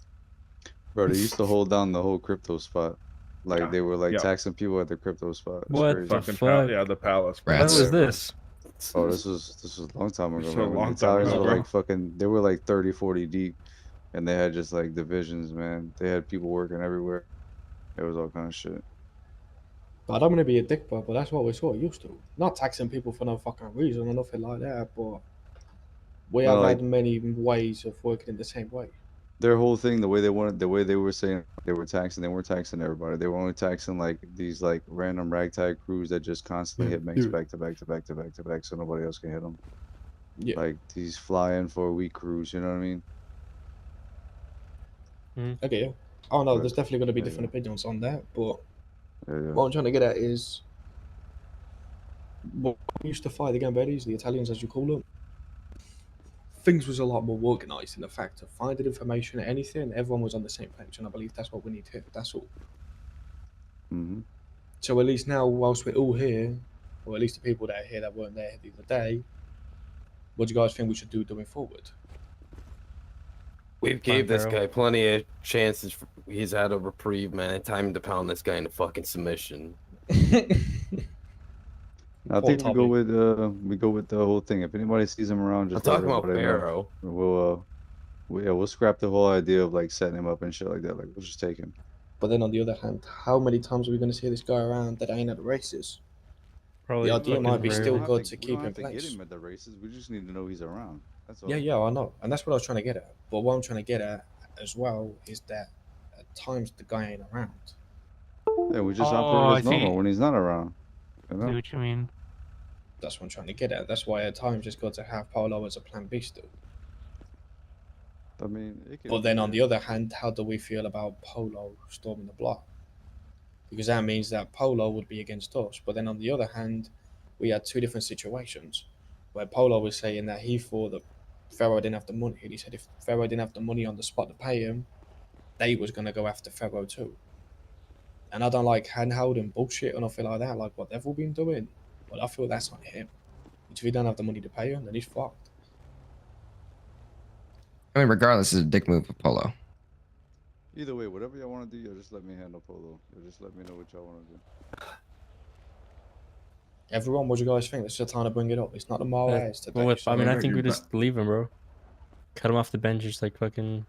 [SPEAKER 2] Bro, they used to hold down the whole crypto spot. Like
[SPEAKER 5] Yeah.
[SPEAKER 2] they were like
[SPEAKER 5] Yeah.
[SPEAKER 2] taxing people at the crypto spot. It's
[SPEAKER 6] What
[SPEAKER 2] crazy.
[SPEAKER 6] the
[SPEAKER 5] Fucking
[SPEAKER 6] fuck?
[SPEAKER 5] yeah, the palace.
[SPEAKER 6] When
[SPEAKER 7] Rats.
[SPEAKER 6] was this?
[SPEAKER 2] Oh, this was a long time ago,
[SPEAKER 5] This was
[SPEAKER 2] man.
[SPEAKER 5] a
[SPEAKER 2] When the
[SPEAKER 5] long time
[SPEAKER 2] Italians
[SPEAKER 5] ago,
[SPEAKER 2] were
[SPEAKER 5] bro.
[SPEAKER 2] like fucking, they were like 30, 40 deep, and they had just like divisions, man. They had people working everywhere. It was all kind of shit.
[SPEAKER 8] But I don't want to be a dick, but that's what we're sort of used to. Not taxing people for no fucking reason or nothing like that, but we
[SPEAKER 2] No,
[SPEAKER 8] have
[SPEAKER 2] like-
[SPEAKER 8] had many ways of working in the same way.
[SPEAKER 2] Their whole thing, the way they were saying they were taxing, they weren't taxing everybody. They were only taxing like these like random ragtag crews that just constantly hit banks back to back to back to back to back, so nobody else can hit them.
[SPEAKER 8] Yeah.
[SPEAKER 2] Like these fly in for a week crews, you know what I mean?
[SPEAKER 8] Okay, yeah. Oh no,
[SPEAKER 2] But-
[SPEAKER 8] there's definitely going to be
[SPEAKER 2] yeah,
[SPEAKER 8] different opinions on that, but
[SPEAKER 2] Yeah, yeah.
[SPEAKER 8] what I'm trying to get at is Well, we used to fight the Gambettis, the Italians as you call them. Things was a lot more organised in the fact of finding information, anything, everyone was on the same page, and I believe that's what we need here. That's all.
[SPEAKER 2] Mm-hmm.
[SPEAKER 8] So at least now, whilst we're all here, or at least the people that are here that weren't there the other day, what do you guys think we should do going forward?
[SPEAKER 11] We've gave this guy plenty of chances. He's had a reprieve, man. Time to pound this guy into fucking submission.
[SPEAKER 2] I think we go with the whole thing. If anybody sees him around, just
[SPEAKER 11] I'm
[SPEAKER 2] let
[SPEAKER 11] talking about
[SPEAKER 2] everybody know.
[SPEAKER 11] Pharaoh.
[SPEAKER 2] We'll scrap the whole idea of like setting him up and shit like that. Like we'll just take him.
[SPEAKER 8] But then on the other hand, how many times are we going to see this guy around that ain't at the races?
[SPEAKER 6] Probably
[SPEAKER 8] the idea might be still good to
[SPEAKER 2] We
[SPEAKER 8] keep
[SPEAKER 2] don't
[SPEAKER 8] in
[SPEAKER 2] have to get
[SPEAKER 8] place.
[SPEAKER 2] him at the races. We just need to know he's around. That's all.
[SPEAKER 8] Yeah, I know, and that's what I was trying to get at. But what I'm trying to get at as well is that at times the guy ain't around.
[SPEAKER 2] Yeah, we just operate as
[SPEAKER 13] I see.
[SPEAKER 2] normal when he's not around. You
[SPEAKER 13] See
[SPEAKER 2] know?
[SPEAKER 13] what you mean.
[SPEAKER 8] That's what I'm trying to get at. That's why at times it's good to have Polo as a plan B still.
[SPEAKER 2] I mean, it can
[SPEAKER 8] But then on the other hand, how do we feel about Polo storming the block? Because that means that Polo would be against us. But then on the other hand, we had two different situations where Polo was saying that he thought that Pharaoh didn't have the money. He said if Pharaoh didn't have the money on the spot to pay him, they was going to go after Pharaoh too. And I don't like hand-holding bullshit or nothing like that, like what they've all been doing. But I feel that's on him. If he don't have the money to pay him, then he's fucked.
[SPEAKER 7] I mean, regardless, it's a dick move with Polo.
[SPEAKER 2] Either way, whatever y'all want to do, y'all just let me handle Polo. Y'all just let me know what y'all want to do.
[SPEAKER 8] Everyone, what do you guys think? This is the time to bring it up. It's not the mile ass today.
[SPEAKER 6] Well, I mean, I
[SPEAKER 8] so-
[SPEAKER 6] think we just leave him, bro. Cut him off the bench, just like fucking,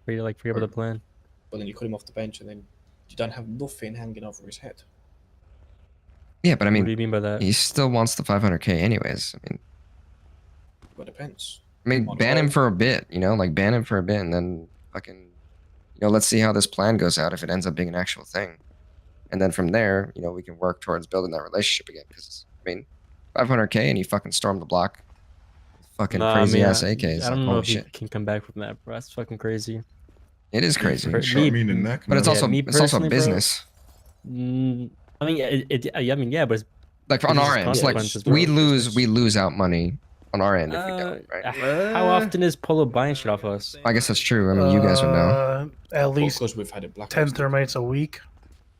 [SPEAKER 6] forget about the plan.
[SPEAKER 8] But then you cut him off the bench and then you don't have nothing hanging over his head.
[SPEAKER 7] Yeah, but I mean,
[SPEAKER 6] What do you mean by that?
[SPEAKER 7] he still wants the 500K anyways. I mean,
[SPEAKER 8] Well, it depends.
[SPEAKER 7] ban him for a bit, you know, like ban him for a bit and then fucking, you know, let's see how this plan goes out if it ends up being an actual thing. And then from there, you know, we can work towards building that relationship again. Because, I mean, 500K and he fucking stormed the block. Fucking crazy ass AKs.
[SPEAKER 6] I don't
[SPEAKER 7] like,
[SPEAKER 6] know
[SPEAKER 7] holy
[SPEAKER 6] if he
[SPEAKER 7] shit.
[SPEAKER 6] can come back from that, bro. That's fucking crazy.
[SPEAKER 7] It is crazy.
[SPEAKER 6] For
[SPEAKER 9] Shot me in the neck,
[SPEAKER 7] But it's
[SPEAKER 9] man.
[SPEAKER 7] also
[SPEAKER 6] me
[SPEAKER 7] it's also
[SPEAKER 6] personally, bro,
[SPEAKER 7] business.
[SPEAKER 6] I mean, I mean, yeah, but it's
[SPEAKER 7] Like on
[SPEAKER 6] business
[SPEAKER 7] our end, like
[SPEAKER 6] consequences, bro.
[SPEAKER 7] we lose out money on our end if we don't, right?
[SPEAKER 6] How often is Polo buying shit off us?
[SPEAKER 7] I guess that's true. I mean, you guys would know.
[SPEAKER 12] At least
[SPEAKER 8] because we've had it
[SPEAKER 12] 10 thermites a week.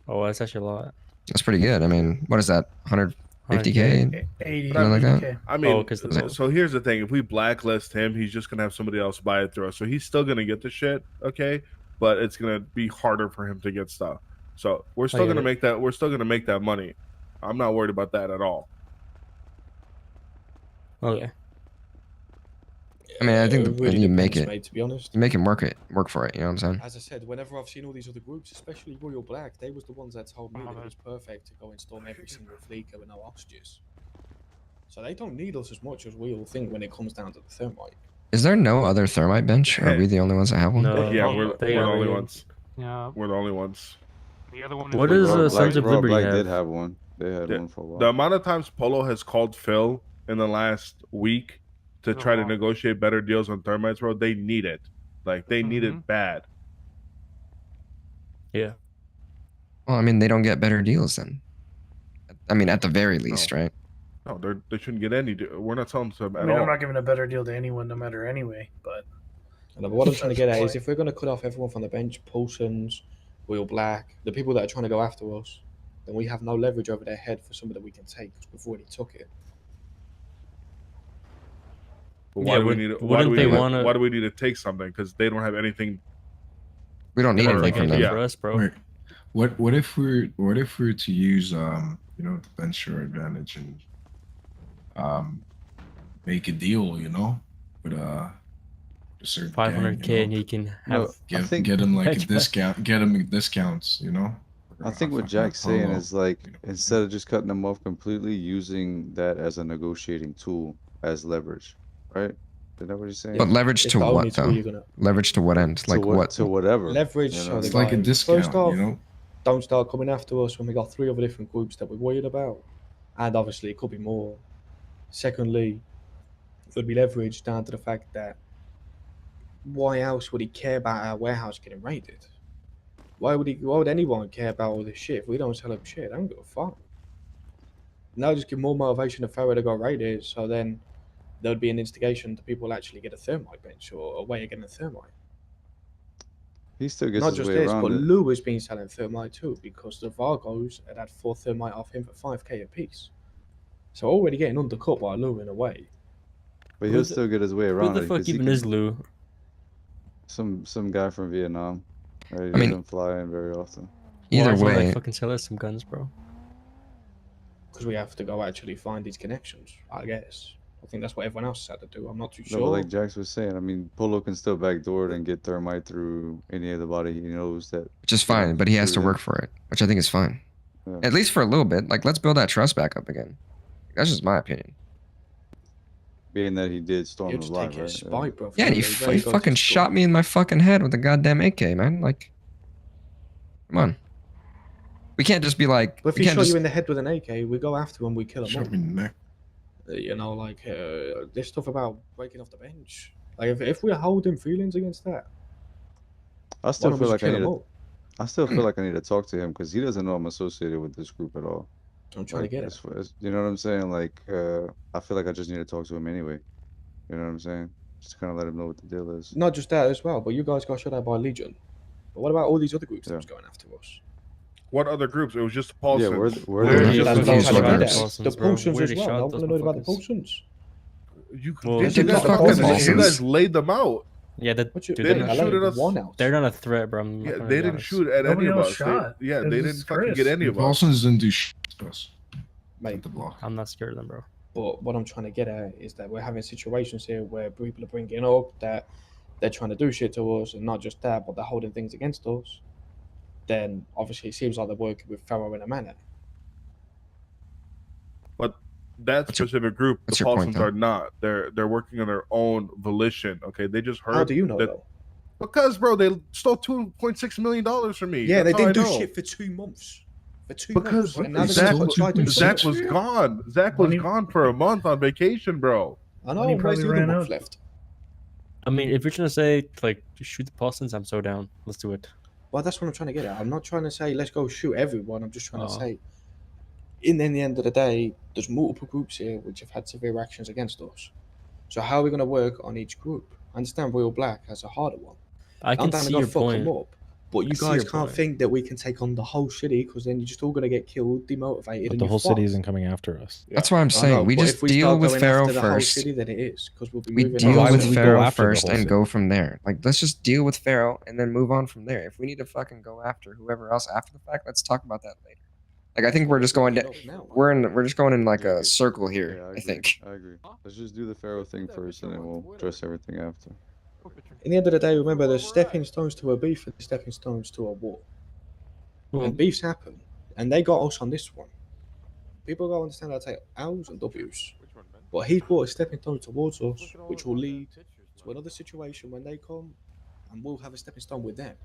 [SPEAKER 6] Oh, that's actually a lot.
[SPEAKER 7] That's pretty good. I mean, what is that? 150K?
[SPEAKER 12] 80,
[SPEAKER 7] Something like that?
[SPEAKER 12] 80K.
[SPEAKER 5] I mean,
[SPEAKER 6] Oh, 'cause the-
[SPEAKER 5] so here's the thing: if we blacklist him, he's just gonna have somebody else buy it through us. So he's still gonna get the shit, okay? But it's gonna be harder for him to get stuff. So we're still
[SPEAKER 6] get
[SPEAKER 5] gonna
[SPEAKER 6] it.
[SPEAKER 5] make that. We're still gonna make that money. I'm not worried about that at all.
[SPEAKER 6] Okay.
[SPEAKER 7] I mean, I think
[SPEAKER 8] It really
[SPEAKER 7] you make
[SPEAKER 8] depends,
[SPEAKER 7] it.
[SPEAKER 8] mate, to be honest.
[SPEAKER 7] You make him work for it. You know what I'm saying?
[SPEAKER 8] As I said, whenever I've seen all these other groups, especially Royal Black, they was the ones that told me that it was perfect to go and storm every single fleeker with no hostages. So they don't need us as much as we all think when it comes down to the thermite.
[SPEAKER 7] Is there no other thermite bench? Are we the only ones that have one?
[SPEAKER 6] No.
[SPEAKER 5] Yeah, we're
[SPEAKER 6] they
[SPEAKER 5] the
[SPEAKER 6] are
[SPEAKER 5] only
[SPEAKER 6] rated.
[SPEAKER 5] ones.
[SPEAKER 13] Yeah.
[SPEAKER 5] We're the only ones.
[SPEAKER 13] The other one
[SPEAKER 6] What does Sons of
[SPEAKER 2] Rob
[SPEAKER 6] Liberty
[SPEAKER 2] Black
[SPEAKER 6] have?
[SPEAKER 2] did have one. They had
[SPEAKER 5] Yeah.
[SPEAKER 2] one for a while.
[SPEAKER 5] The amount of times Polo has called Phil in the last week to try to negotiate better deals on thermites, bro, they need it. Like they need it bad.
[SPEAKER 6] Yeah.
[SPEAKER 7] Well, I mean, they don't get better deals then. I mean, at the very least, right?
[SPEAKER 5] No, they shouldn't get any. We're not selling to them
[SPEAKER 12] I
[SPEAKER 5] at
[SPEAKER 12] mean,
[SPEAKER 5] all.
[SPEAKER 12] I'm not giving a better deal to anyone, no matter anyway. But
[SPEAKER 8] What I'm trying to get at is
[SPEAKER 12] That's
[SPEAKER 8] if we're going to cut off everyone from the bench, Paulsons, Royal Black, the people that are trying to go after us, then we have no leverage over their head for something that we can take because we've already took it.
[SPEAKER 5] But why
[SPEAKER 6] Yeah,
[SPEAKER 5] do we
[SPEAKER 6] would-
[SPEAKER 5] need?
[SPEAKER 6] wouldn't they wanna-
[SPEAKER 5] Why do we need to take something? Because they don't have anything.
[SPEAKER 7] We don't need
[SPEAKER 5] Or-
[SPEAKER 7] anything from them.
[SPEAKER 5] yeah.
[SPEAKER 6] For us, bro.
[SPEAKER 9] Wait, what if we're to use you know, the bench to our advantage and make a deal, you know, with a certain
[SPEAKER 6] 500K,
[SPEAKER 9] gang,
[SPEAKER 6] and
[SPEAKER 9] you know?
[SPEAKER 6] he can
[SPEAKER 2] No,
[SPEAKER 6] have.
[SPEAKER 2] I think
[SPEAKER 9] Get him like a
[SPEAKER 6] Bench-
[SPEAKER 9] discount, get him discounts, you know.
[SPEAKER 2] I think what Jack's saying is like instead of just cutting them off completely, using that as a negotiating tool as leverage, right? Is that what he's saying?
[SPEAKER 7] But leverage
[SPEAKER 8] It's
[SPEAKER 7] to
[SPEAKER 8] the only
[SPEAKER 7] what
[SPEAKER 8] tool
[SPEAKER 7] though?
[SPEAKER 8] you're gonna-
[SPEAKER 7] Leverage to what end? Like what?
[SPEAKER 2] To whatever.
[SPEAKER 8] Leverage.
[SPEAKER 2] you know?
[SPEAKER 8] So
[SPEAKER 9] It's like a discount,
[SPEAKER 8] First off,
[SPEAKER 9] you know.
[SPEAKER 8] don't start coming after us when we got 3 other different groups that we're worried about, and obviously it could be more. Secondly, it would be leverage down to the fact that why else would he care about our warehouse getting raided? Why would anyone care about all this shit if we don't sell him shit? I don't give a fuck. Now just give more motivation to Farrow to go raid it, so then there would be an instigation to people actually get a thermite bench or a way of getting a thermite.
[SPEAKER 2] He still gets
[SPEAKER 8] Not
[SPEAKER 2] his
[SPEAKER 8] just
[SPEAKER 2] way
[SPEAKER 8] this,
[SPEAKER 2] around
[SPEAKER 8] but
[SPEAKER 2] it.
[SPEAKER 8] Lou has been selling thermite too because the Vargos had 4 thermite off him for 5k a piece. So already getting undercut by Lou in a way.
[SPEAKER 2] But he'll still get his way around
[SPEAKER 6] Who
[SPEAKER 2] it.
[SPEAKER 6] the fuck
[SPEAKER 2] 'cause he
[SPEAKER 6] even
[SPEAKER 2] can-
[SPEAKER 6] is Lou?
[SPEAKER 2] Some guy from Vietnam. Right? He
[SPEAKER 7] I mean-
[SPEAKER 2] doesn't fly in very often.
[SPEAKER 7] Either
[SPEAKER 6] Why
[SPEAKER 7] way,
[SPEAKER 6] like fucking sell us some guns, bro?
[SPEAKER 8] Because we have to go actually find these connections, I guess. I think that's what everyone else had to do. I'm not too
[SPEAKER 2] No,
[SPEAKER 8] sure.
[SPEAKER 2] but like Jax was saying, I mean, Polo can still backdoor it and get thermite through any of the body he knows that.
[SPEAKER 7] which is
[SPEAKER 2] you know,
[SPEAKER 7] fine, but he has to
[SPEAKER 2] through
[SPEAKER 7] work
[SPEAKER 2] them.
[SPEAKER 7] for it, which I think is fine.
[SPEAKER 2] Yeah.
[SPEAKER 7] At least for a little bit. Like, let's build that trust back up again. That's just my opinion.
[SPEAKER 2] Being that he did storm
[SPEAKER 8] He'll
[SPEAKER 2] the
[SPEAKER 8] just
[SPEAKER 2] block,
[SPEAKER 8] take it
[SPEAKER 2] right?
[SPEAKER 8] as spite, bro.
[SPEAKER 7] Yeah, and he fucking shot me in my fucking head with a goddamn AK, man. Like, come on. We can't just be like.
[SPEAKER 8] But if
[SPEAKER 7] we
[SPEAKER 8] he
[SPEAKER 7] can't
[SPEAKER 8] shot
[SPEAKER 7] just,
[SPEAKER 8] you in the head with an AK, we go after him, we kill him.
[SPEAKER 9] Shot
[SPEAKER 8] all.
[SPEAKER 9] me in the neck.
[SPEAKER 8] You know, like this stuff about breaking off the bench. Like if we're holding feelings against that,
[SPEAKER 2] I still
[SPEAKER 8] don't we
[SPEAKER 2] feel
[SPEAKER 8] just
[SPEAKER 2] like I
[SPEAKER 8] kill
[SPEAKER 2] need
[SPEAKER 8] them
[SPEAKER 2] to.
[SPEAKER 8] all?
[SPEAKER 2] I still feel like I need to talk to him because he doesn't know I'm associated with this group at all.
[SPEAKER 8] I'm trying to get it.
[SPEAKER 2] You know what I'm saying? Like, I feel like I just need to talk to him anyway. You know what I'm saying? Just kind of let him know what the deal is.
[SPEAKER 8] Not just that as well, but you guys got shot at by Legion. But what about all these other groups that was going after us?
[SPEAKER 5] What other groups? It was just the Paulsons.
[SPEAKER 2] Yeah, we're
[SPEAKER 6] Where
[SPEAKER 2] the-
[SPEAKER 6] the
[SPEAKER 8] That's
[SPEAKER 6] fuck
[SPEAKER 8] what I'm
[SPEAKER 6] you
[SPEAKER 8] trying to
[SPEAKER 6] shot
[SPEAKER 8] get
[SPEAKER 6] the
[SPEAKER 8] at.
[SPEAKER 6] Paulsons,
[SPEAKER 8] The
[SPEAKER 6] bro?
[SPEAKER 8] Paulsons
[SPEAKER 6] Where
[SPEAKER 8] as
[SPEAKER 6] they
[SPEAKER 8] well. I
[SPEAKER 6] shot
[SPEAKER 8] want
[SPEAKER 6] those
[SPEAKER 8] to know about the
[SPEAKER 6] motherfuckers?
[SPEAKER 8] Paulsons.
[SPEAKER 6] Well,
[SPEAKER 5] you
[SPEAKER 8] did
[SPEAKER 5] guys
[SPEAKER 8] not
[SPEAKER 5] fucking,
[SPEAKER 8] Paulsons.
[SPEAKER 5] you guys laid them out.
[SPEAKER 6] Yeah, that
[SPEAKER 8] What you-
[SPEAKER 6] dude,
[SPEAKER 5] They
[SPEAKER 6] they're
[SPEAKER 5] didn't
[SPEAKER 6] not,
[SPEAKER 5] shoot at us.
[SPEAKER 8] One out.
[SPEAKER 6] they're not a threat, bro. I'm
[SPEAKER 5] Yeah,
[SPEAKER 6] not gonna
[SPEAKER 5] they
[SPEAKER 6] be
[SPEAKER 5] didn't
[SPEAKER 6] honest.
[SPEAKER 5] shoot at
[SPEAKER 12] Nobody
[SPEAKER 5] any of
[SPEAKER 12] else
[SPEAKER 5] us.
[SPEAKER 12] shot.
[SPEAKER 5] They
[SPEAKER 12] It was
[SPEAKER 5] didn't
[SPEAKER 12] just
[SPEAKER 5] fucking
[SPEAKER 12] Chris.
[SPEAKER 5] get any
[SPEAKER 9] The
[SPEAKER 5] of us.
[SPEAKER 9] Paulsons didn't do shit to us.
[SPEAKER 8] Mate,
[SPEAKER 9] At the block.
[SPEAKER 6] I'm not scared of them, bro.
[SPEAKER 8] But what I'm trying to get at is that we're having situations here where people are bringing up that they're trying to do shit to us, and not just that, but they're holding things against us. Then obviously it seems like they're working with Pharaoh in a manner.
[SPEAKER 5] But that specific group, the
[SPEAKER 7] what's your point,
[SPEAKER 5] Paulsons
[SPEAKER 7] though?
[SPEAKER 5] are not. They're working on their own volition. Okay, they just heard.
[SPEAKER 8] How do you know
[SPEAKER 5] that,
[SPEAKER 8] though?
[SPEAKER 5] Because, bro, they stole $2.6 million from me.
[SPEAKER 8] Yeah,
[SPEAKER 5] That's
[SPEAKER 8] they
[SPEAKER 5] how
[SPEAKER 8] didn't
[SPEAKER 5] I
[SPEAKER 8] do
[SPEAKER 5] know.
[SPEAKER 8] shit for 2 months. For 2
[SPEAKER 5] Because
[SPEAKER 8] months. And now they're
[SPEAKER 5] Zach,
[SPEAKER 8] gonna try to do
[SPEAKER 5] Zach
[SPEAKER 8] something.
[SPEAKER 5] was gone. Zach was
[SPEAKER 12] Money-
[SPEAKER 5] gone for a month on vacation, bro.
[SPEAKER 8] I know,
[SPEAKER 12] Money
[SPEAKER 8] and where's
[SPEAKER 12] probably
[SPEAKER 8] the other
[SPEAKER 12] ran
[SPEAKER 8] month
[SPEAKER 12] out.
[SPEAKER 8] left?
[SPEAKER 6] I mean, if you're trying to say like just shoot the Paulsons, I'm so down. Let's do it.
[SPEAKER 8] Well, that's what I'm trying to get at. I'm not trying to say let's go shoot everyone. I'm just trying to
[SPEAKER 6] Oh.
[SPEAKER 8] say, in the end of the day, there's multiple groups here which have had severe actions against us. So how are we going to work on each group? I understand Royal Black has a harder one.
[SPEAKER 6] I
[SPEAKER 8] I'm
[SPEAKER 6] can
[SPEAKER 8] down to
[SPEAKER 6] see
[SPEAKER 8] go
[SPEAKER 6] your
[SPEAKER 8] fuck
[SPEAKER 6] point.
[SPEAKER 8] them up. But you
[SPEAKER 6] I see
[SPEAKER 8] guys
[SPEAKER 6] your
[SPEAKER 8] can't
[SPEAKER 6] point.
[SPEAKER 8] think that we can take on the whole city because then you're just all going to get killed, demotivated,
[SPEAKER 15] But
[SPEAKER 8] and
[SPEAKER 15] the
[SPEAKER 8] you're
[SPEAKER 15] whole city
[SPEAKER 8] fucked.
[SPEAKER 15] isn't coming after us.
[SPEAKER 7] That's what I'm
[SPEAKER 8] I
[SPEAKER 7] saying.
[SPEAKER 8] know,
[SPEAKER 7] We
[SPEAKER 8] but
[SPEAKER 7] just
[SPEAKER 8] if we
[SPEAKER 7] deal
[SPEAKER 8] start
[SPEAKER 7] with
[SPEAKER 8] going
[SPEAKER 7] Pharaoh
[SPEAKER 8] after the whole
[SPEAKER 7] first.
[SPEAKER 8] city, then it is because we'll be
[SPEAKER 7] We
[SPEAKER 8] moving.
[SPEAKER 7] deal
[SPEAKER 15] Why
[SPEAKER 7] with
[SPEAKER 15] would we go
[SPEAKER 7] Pharaoh
[SPEAKER 15] after the
[SPEAKER 7] first
[SPEAKER 15] whole
[SPEAKER 7] and
[SPEAKER 15] city?
[SPEAKER 7] go from there. Like, let's just deal with Pharaoh and then move on from there. If we need to fucking go after whoever else after the fact, let's talk about that later. Like, I think we're just going to, we're just going in like a circle here.
[SPEAKER 2] Yeah,
[SPEAKER 7] I think.
[SPEAKER 2] I agree. Let's just do the Pharaoh thing first, and then we'll address everything after.
[SPEAKER 8] In the end of the day, remember, there's stepping stones to a beef and stepping stones to a war. And beefs happen, and they got us on this one. People gotta understand how to take L's and W's. But he's brought a stepping stone towards us, which will lead to another situation when they come, and we'll have a stepping stone with them.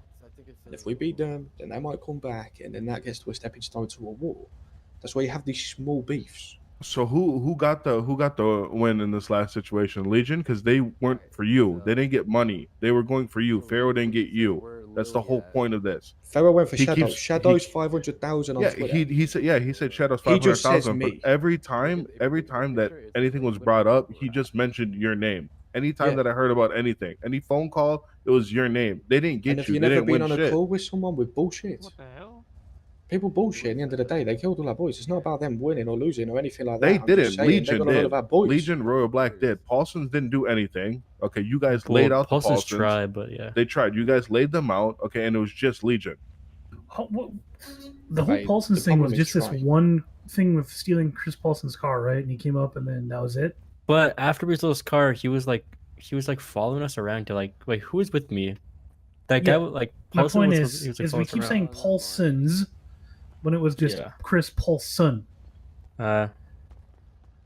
[SPEAKER 8] And if we beat them, then they might come back, and then that gets to a stepping stone to a war. That's why you have these small beefs.
[SPEAKER 5] So who got the win in this last situation? Legion, because they weren't for you. They didn't get money. They were going for you. Pharaoh didn't get you. That's the whole point of this.
[SPEAKER 8] Pharaoh went for
[SPEAKER 5] He
[SPEAKER 8] Shadows.
[SPEAKER 5] keeps-
[SPEAKER 8] Shadows 500,000 on
[SPEAKER 5] Yeah,
[SPEAKER 8] Twitter.
[SPEAKER 5] he said Shadows
[SPEAKER 8] He just says
[SPEAKER 5] 500,000. But
[SPEAKER 8] me.
[SPEAKER 5] every time that anything was brought up, he just mentioned your name. Anytime
[SPEAKER 8] Yeah.
[SPEAKER 5] that I heard about anything, any phone call, it was your name. They didn't get
[SPEAKER 8] And if
[SPEAKER 5] you.
[SPEAKER 8] you've
[SPEAKER 5] They
[SPEAKER 8] never
[SPEAKER 5] didn't
[SPEAKER 8] been
[SPEAKER 5] win
[SPEAKER 8] on a
[SPEAKER 5] shit.
[SPEAKER 8] call with someone with bullshit,
[SPEAKER 13] What the hell?
[SPEAKER 8] people bullshit. At the end of the day, they killed all our boys. It's not about them winning or losing or anything like that.
[SPEAKER 5] They
[SPEAKER 8] I'm
[SPEAKER 5] didn't.
[SPEAKER 8] just saying,
[SPEAKER 5] Legion
[SPEAKER 8] they got a lot
[SPEAKER 5] did.
[SPEAKER 8] of our boys.
[SPEAKER 5] Legion, Royal Black did. Paulsons didn't do anything. Okay, you guys
[SPEAKER 6] Well,
[SPEAKER 5] laid out the
[SPEAKER 6] Paulsons
[SPEAKER 5] Paulsons.
[SPEAKER 6] tried, but yeah.
[SPEAKER 5] They tried. You guys laid them out. Okay, and it was just Legion.
[SPEAKER 12] The whole
[SPEAKER 8] Right,
[SPEAKER 12] Paulson's
[SPEAKER 8] the
[SPEAKER 12] thing was
[SPEAKER 8] problem is
[SPEAKER 12] just this
[SPEAKER 8] trying.
[SPEAKER 12] one thing with stealing Chris Paulson's car, right? And he came up, and then that was it.
[SPEAKER 6] But after we stole his car, he was like following us around to like, wait, who is with me? That guy
[SPEAKER 12] Yeah,
[SPEAKER 6] was like.
[SPEAKER 12] My
[SPEAKER 6] Paulson
[SPEAKER 12] point
[SPEAKER 6] was- he was, like,
[SPEAKER 12] is we
[SPEAKER 6] following us
[SPEAKER 12] keep
[SPEAKER 6] around.
[SPEAKER 12] saying Paulson's when it was just
[SPEAKER 6] Yeah.
[SPEAKER 12] Chris Paulson.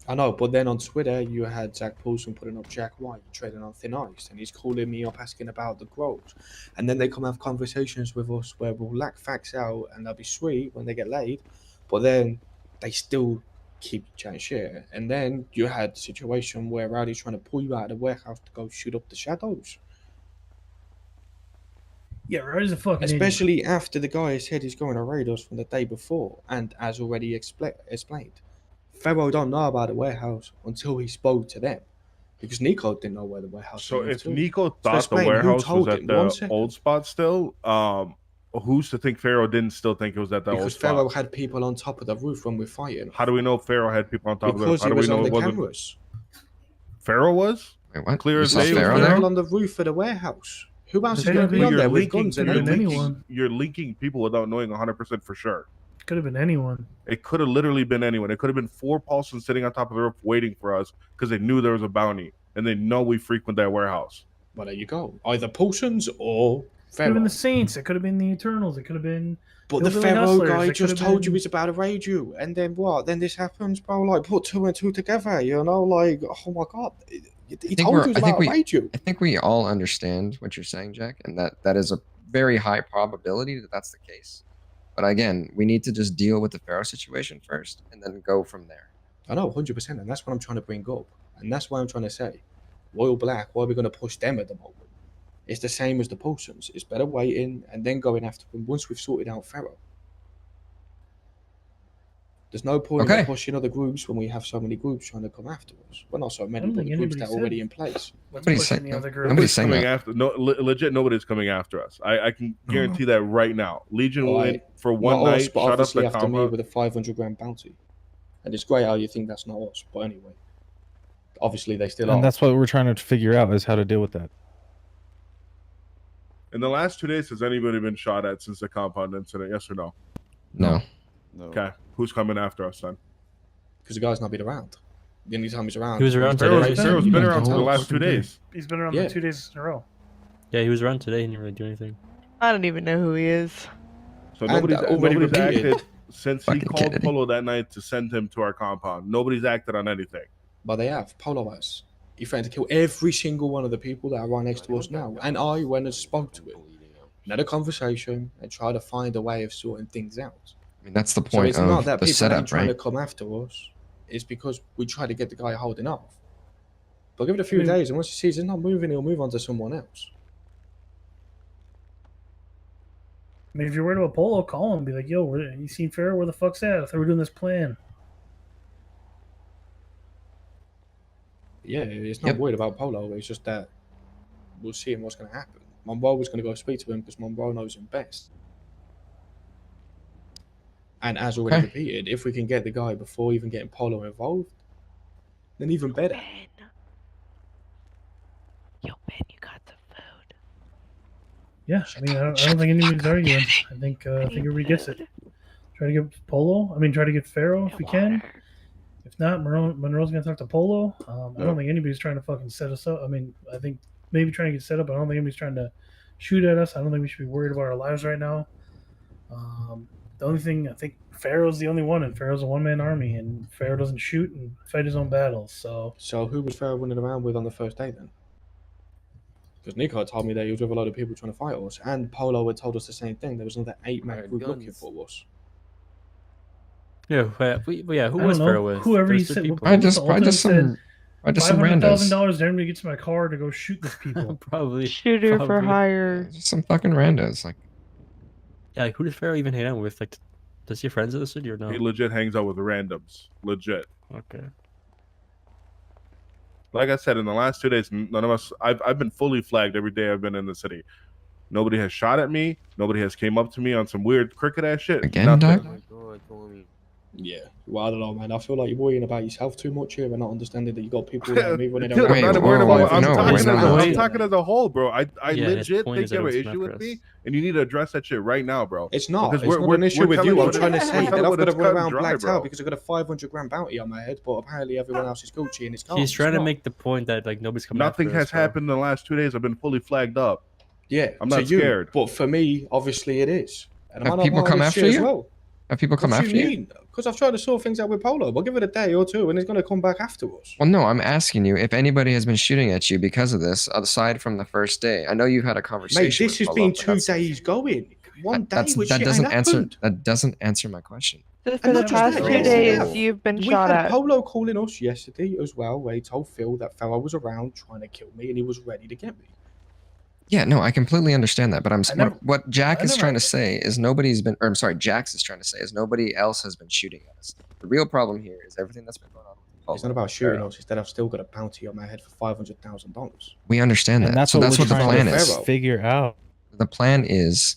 [SPEAKER 8] I know, but then on Twitter, you had Zach Paulson putting up Jack White trading on thin ice, and he's calling me up asking about the growth. And then they come have conversations with us where we'll lack facts out, and they'll be sweet when they get laid, but then they still keep chatting shit. And then you had the situation where Rowdy's trying to pull you out of the warehouse to go shoot up the shadows.
[SPEAKER 12] Yeah, Rowdy's a fucking idiot.
[SPEAKER 8] Especially after the guy said he's going to raid us from the day before, and as already explained, Pharaoh don't know about the warehouse until he spoke to them, because Nico didn't know where the warehouse
[SPEAKER 5] So
[SPEAKER 8] was.
[SPEAKER 5] if Nico
[SPEAKER 8] So
[SPEAKER 5] thought the
[SPEAKER 8] explain, who
[SPEAKER 5] warehouse was
[SPEAKER 8] told
[SPEAKER 5] at
[SPEAKER 8] him? 1
[SPEAKER 5] the
[SPEAKER 8] second.
[SPEAKER 5] old spot still, who's to think Pharaoh didn't still think it was at the old
[SPEAKER 8] Because
[SPEAKER 5] spot?
[SPEAKER 8] Pharaoh had people on top of the roof when we're fighting.
[SPEAKER 5] How do we know Pharaoh had people on top of the roof?
[SPEAKER 8] Because
[SPEAKER 5] How
[SPEAKER 8] he
[SPEAKER 5] do we
[SPEAKER 8] was
[SPEAKER 5] know
[SPEAKER 8] on
[SPEAKER 5] it
[SPEAKER 8] the
[SPEAKER 5] wasn't
[SPEAKER 8] cameras.
[SPEAKER 7] Pharaoh
[SPEAKER 5] was?
[SPEAKER 7] Wait, what?
[SPEAKER 5] Clear
[SPEAKER 7] You
[SPEAKER 5] as
[SPEAKER 7] saw
[SPEAKER 5] day was
[SPEAKER 7] Pharaoh
[SPEAKER 8] People
[SPEAKER 7] there?
[SPEAKER 8] on the roof of the warehouse. Who else is going to
[SPEAKER 12] Technically,
[SPEAKER 8] be on
[SPEAKER 5] You're
[SPEAKER 8] there with
[SPEAKER 5] linking,
[SPEAKER 8] guns and
[SPEAKER 12] could have been
[SPEAKER 8] everything?
[SPEAKER 12] anyone.
[SPEAKER 5] you're linking people without knowing 100% for sure.
[SPEAKER 12] Could have been anyone.
[SPEAKER 5] It could have literally been anyone. It could have been 4 Paulsons sitting on top of the roof waiting for us because they knew there was a bounty and they know we frequent that warehouse.
[SPEAKER 8] Well, there you go. Either Paulsons or
[SPEAKER 12] Could have
[SPEAKER 8] Pharaoh.
[SPEAKER 12] been the Saints. It could have been the Eternals. It could have been.
[SPEAKER 8] But the
[SPEAKER 12] Hillbilly
[SPEAKER 8] Pharaoh
[SPEAKER 12] Hustlers.
[SPEAKER 8] guy
[SPEAKER 12] It could
[SPEAKER 8] just
[SPEAKER 12] have
[SPEAKER 8] told you
[SPEAKER 12] been-
[SPEAKER 8] he's about to raid you, and then what? Then this happens, bro. Like, put 2 and 2 together, you know? Like, oh my god, he told you he's about to raid you.
[SPEAKER 7] I think we all understand what you're saying, Jack, and that is a very high probability that that's the case. But again, we need to just deal with the Pharaoh situation first, and then go from there.
[SPEAKER 8] I know, 100%, and that's what I'm trying to bring up, and that's why I'm trying to say, Royal Black. Why are we going to push them at the moment? It's the same as the Paulsons. It's better waiting and then going after them once we've sorted out Pharaoh. There's no point in pushing other groups when we have so many groups trying to come after us. Well, not so many, but the groups that are already in place.
[SPEAKER 7] Nobody's saying
[SPEAKER 5] Nobody's coming after. No, legit, nobody's coming after us. I can guarantee that right now. Legion will in for one
[SPEAKER 8] Not
[SPEAKER 5] night,
[SPEAKER 8] us, but
[SPEAKER 5] shut up
[SPEAKER 8] obviously
[SPEAKER 5] the
[SPEAKER 8] after me
[SPEAKER 5] compound.
[SPEAKER 8] with a 500 grand bounty. And it's great how you think that's not us, but anyway. Obviously, they still are.
[SPEAKER 15] And that's what we're trying to figure out is how to deal with that.
[SPEAKER 5] In the last 2 days, has anybody been shot at since the compound incident? Yes or no?
[SPEAKER 7] No.
[SPEAKER 5] Okay, who's coming after us then?
[SPEAKER 8] Because the guy's not been around. The only time he's around.
[SPEAKER 6] He was around
[SPEAKER 5] Pharaoh's
[SPEAKER 6] today.
[SPEAKER 5] been around for the last 2 days.
[SPEAKER 12] He's been around
[SPEAKER 8] Yeah.
[SPEAKER 12] for 2 days in a row.
[SPEAKER 6] Yeah, he was around today. He didn't really do anything.
[SPEAKER 16] I don't even know who he is.
[SPEAKER 5] So
[SPEAKER 8] And
[SPEAKER 5] nobody's
[SPEAKER 8] already repeated.
[SPEAKER 5] acted since he called Polo that night to send him to our compound. Nobody's acted on anything.
[SPEAKER 8] But they have. Polo has. He threatened to kill every single one of the people that are right next to us now. And I went and spoke to him. And had a conversation and tried to find a way of sorting things out.
[SPEAKER 7] I mean, that's the
[SPEAKER 8] So
[SPEAKER 7] point
[SPEAKER 8] it's not
[SPEAKER 7] of
[SPEAKER 8] that
[SPEAKER 7] the
[SPEAKER 8] people
[SPEAKER 7] setup,
[SPEAKER 8] ain't trying
[SPEAKER 7] right?
[SPEAKER 8] to come after us. It's because we try to get the guy holding off. But give it a few days, and once he sees it's not moving, he'll move on to someone else.
[SPEAKER 12] I mean, if you're worried about Polo, call him. Be like, yo, you seen Pharaoh? Where the fuck's at? I thought we were doing this plan.
[SPEAKER 8] Yeah, it's not worried about Polo. It's just that we'll see what's going to happen. Monroe was going to go speak to him because Monroe knows him best. And as already repeated, if we can get the guy before even getting Polo involved, then even better.
[SPEAKER 12] Yeah, I mean, I don't think anybody's arguing. I think everybody gets it. Try to get Polo. I mean, try to get Pharaoh if we can. If not, Monroe's gonna talk to Polo. I don't think anybody's trying to fucking set us up. I mean, I think maybe trying to get set up. I don't think anybody's trying to shoot at us. I don't think we should be worried about our lives right now. The only thing, I think Pharaoh's the only one, and Pharaoh's a one-man army, and Pharaoh doesn't shoot and fight his own battles.
[SPEAKER 8] So who was Pharaoh running around with on the first day then? Because Nico told me that he was with a lot of people trying to fight us, and Polo had told us the same thing. There was another 8-man group looking for us.
[SPEAKER 6] Yeah, who
[SPEAKER 12] I
[SPEAKER 6] was
[SPEAKER 12] don't know.
[SPEAKER 6] Pharaoh with?
[SPEAKER 12] Whoever he
[SPEAKER 6] Those two
[SPEAKER 12] said,
[SPEAKER 6] people.
[SPEAKER 7] Probably just some randos.
[SPEAKER 12] $500,000 to everybody gets in my car to go shoot these people.
[SPEAKER 6] Probably.
[SPEAKER 16] Shooter for hire.
[SPEAKER 7] Just some fucking randos. Like,
[SPEAKER 6] Yeah, like, who does Pharaoh even hang out with? Like, does he have friends in the city or no?
[SPEAKER 5] He legit hangs out with randoms. Legit.
[SPEAKER 6] Okay.
[SPEAKER 5] Like I said, in the last 2 days, none of us. I've been fully flagged every day I've been in the city. Nobody has shot at me. Nobody has came up to me on some weird crooked ass shit.
[SPEAKER 7] Again,
[SPEAKER 5] Nothing.
[SPEAKER 7] Doc?
[SPEAKER 8] Yeah. Well, I don't know, man. I feel like you're worrying about yourself too much here and not understanding that you got people like me running
[SPEAKER 5] Dude,
[SPEAKER 8] around.
[SPEAKER 5] I'm not worried about. I'm
[SPEAKER 8] I'm
[SPEAKER 5] talking as a whole, bro. I
[SPEAKER 6] Yeah, his
[SPEAKER 5] legit
[SPEAKER 6] point
[SPEAKER 5] think
[SPEAKER 6] is
[SPEAKER 5] you
[SPEAKER 6] that
[SPEAKER 5] have an
[SPEAKER 6] it's
[SPEAKER 5] issue
[SPEAKER 6] not
[SPEAKER 5] with
[SPEAKER 6] for
[SPEAKER 5] me,
[SPEAKER 6] us.
[SPEAKER 5] and you need to address that shit right now, bro.
[SPEAKER 8] It's not.
[SPEAKER 5] Because
[SPEAKER 8] It's not an issue with you. I'm trying to say
[SPEAKER 5] we're
[SPEAKER 8] that
[SPEAKER 5] telling
[SPEAKER 8] I've
[SPEAKER 5] what
[SPEAKER 8] got to
[SPEAKER 5] it's
[SPEAKER 8] run
[SPEAKER 5] cut
[SPEAKER 8] around
[SPEAKER 5] and dry,
[SPEAKER 8] blacked
[SPEAKER 5] bro.
[SPEAKER 8] out because I've got a 500 grand bounty on my head, but apparently everyone else is Gucci and it's gone.
[SPEAKER 6] He's trying
[SPEAKER 8] It's
[SPEAKER 6] to
[SPEAKER 8] not.
[SPEAKER 6] make the point that like nobody's coming.
[SPEAKER 5] Nothing
[SPEAKER 6] after
[SPEAKER 5] has
[SPEAKER 6] us, bro.
[SPEAKER 5] happened in the last 2 days. I've been fully flagged up.
[SPEAKER 8] Yeah,
[SPEAKER 5] I'm
[SPEAKER 8] to
[SPEAKER 5] not
[SPEAKER 8] you,
[SPEAKER 5] scared.
[SPEAKER 8] But for me, obviously it is. And
[SPEAKER 7] Have
[SPEAKER 8] I'm
[SPEAKER 7] people
[SPEAKER 8] not
[SPEAKER 7] come
[SPEAKER 8] part of
[SPEAKER 7] after
[SPEAKER 8] this shit
[SPEAKER 7] you?
[SPEAKER 8] as well.
[SPEAKER 7] Have people come
[SPEAKER 8] What do
[SPEAKER 7] after you?
[SPEAKER 8] mean? Because I've tried to sort things out with Polo. But give it a day or two and it's going to come back after us.
[SPEAKER 7] Well, no, I'm asking you if anybody has been shooting at you because of this, aside from the first day. I know you've had a conversation.
[SPEAKER 8] Mate, this
[SPEAKER 7] with
[SPEAKER 8] has
[SPEAKER 7] Polo,
[SPEAKER 8] been
[SPEAKER 7] but
[SPEAKER 8] 2
[SPEAKER 7] that's-
[SPEAKER 8] days going. One day
[SPEAKER 7] That's,
[SPEAKER 8] which
[SPEAKER 7] that
[SPEAKER 8] shit
[SPEAKER 7] doesn't
[SPEAKER 8] ain't
[SPEAKER 7] answer.
[SPEAKER 8] happened.
[SPEAKER 7] That doesn't answer my question.
[SPEAKER 16] Just for
[SPEAKER 8] And
[SPEAKER 16] the
[SPEAKER 8] not just
[SPEAKER 16] past
[SPEAKER 8] that,
[SPEAKER 16] 2
[SPEAKER 8] yes,
[SPEAKER 16] days,
[SPEAKER 8] yeah.
[SPEAKER 16] you've been
[SPEAKER 8] We
[SPEAKER 16] shot
[SPEAKER 8] had
[SPEAKER 16] at.
[SPEAKER 8] Polo calling us yesterday as well, where he told Phil that Pharaoh was around trying to kill me and he was ready to get me.
[SPEAKER 7] Yeah, no, I completely understand that, but
[SPEAKER 12] never-
[SPEAKER 7] what Jack
[SPEAKER 12] I
[SPEAKER 7] is
[SPEAKER 12] never-
[SPEAKER 7] trying to say is nobody's been, or I'm sorry, Jax is trying to say is nobody else has been shooting at us. The real problem here is everything that's been going on with Polo.
[SPEAKER 8] It's not about shooting us. Instead, I've still got a bounty on my head for $500,000.
[SPEAKER 7] We understand that.
[SPEAKER 15] And that's
[SPEAKER 7] so
[SPEAKER 15] what
[SPEAKER 7] that's
[SPEAKER 15] we're
[SPEAKER 7] what the
[SPEAKER 15] trying
[SPEAKER 7] plan
[SPEAKER 15] to
[SPEAKER 7] is.
[SPEAKER 15] figure out.
[SPEAKER 7] The plan is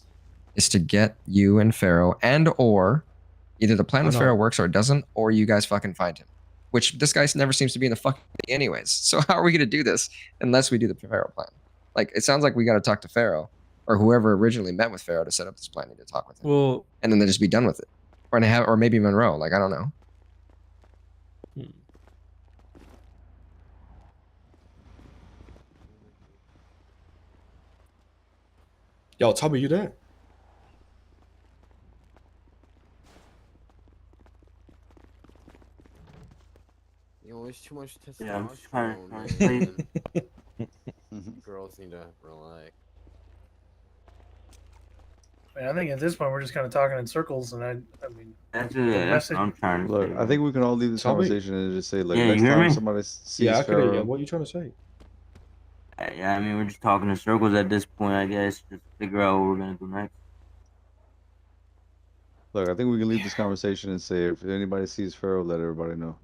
[SPEAKER 7] to get you and Pharaoh, and or either the plan with
[SPEAKER 8] know.
[SPEAKER 7] Pharaoh works or it doesn't, or you guys fucking find him. Which this guy never seems to be in the fucking thing anyways. So how are we gonna do this unless we do the Pharaoh plan? Like it sounds like we gotta talk to Pharaoh or whoever originally met with Pharaoh to set up this plan. Need to talk with him.
[SPEAKER 6] Well,
[SPEAKER 7] and then they just be done with it, or maybe Monroe. Like I don't know.
[SPEAKER 8] Yo, Tommy, you there?
[SPEAKER 11] You know, there's too much testosterone.
[SPEAKER 17] Yeah, I'm just trying to sleep.
[SPEAKER 11] Girls need to relax.
[SPEAKER 12] I think at this point we're just kind of talking in circles, and I mean,
[SPEAKER 17] That's
[SPEAKER 12] the
[SPEAKER 17] it. That's
[SPEAKER 12] message.
[SPEAKER 17] what I'm trying to
[SPEAKER 2] Look,
[SPEAKER 17] say.
[SPEAKER 2] I think we can all leave this
[SPEAKER 8] Tommy?
[SPEAKER 2] conversation and just say, like,
[SPEAKER 17] Yeah,
[SPEAKER 2] next
[SPEAKER 17] you hear
[SPEAKER 2] time
[SPEAKER 17] me?
[SPEAKER 2] somebody sees
[SPEAKER 8] Yeah, I could hear you.
[SPEAKER 2] Pharaoh,
[SPEAKER 8] What are you trying to say?
[SPEAKER 17] Yeah, I mean, we're just talking in circles at this point, I guess. Just figure out what we're gonna do next.
[SPEAKER 2] look, I think we can leave this conversation and say, if anybody sees Pharaoh, let everybody know.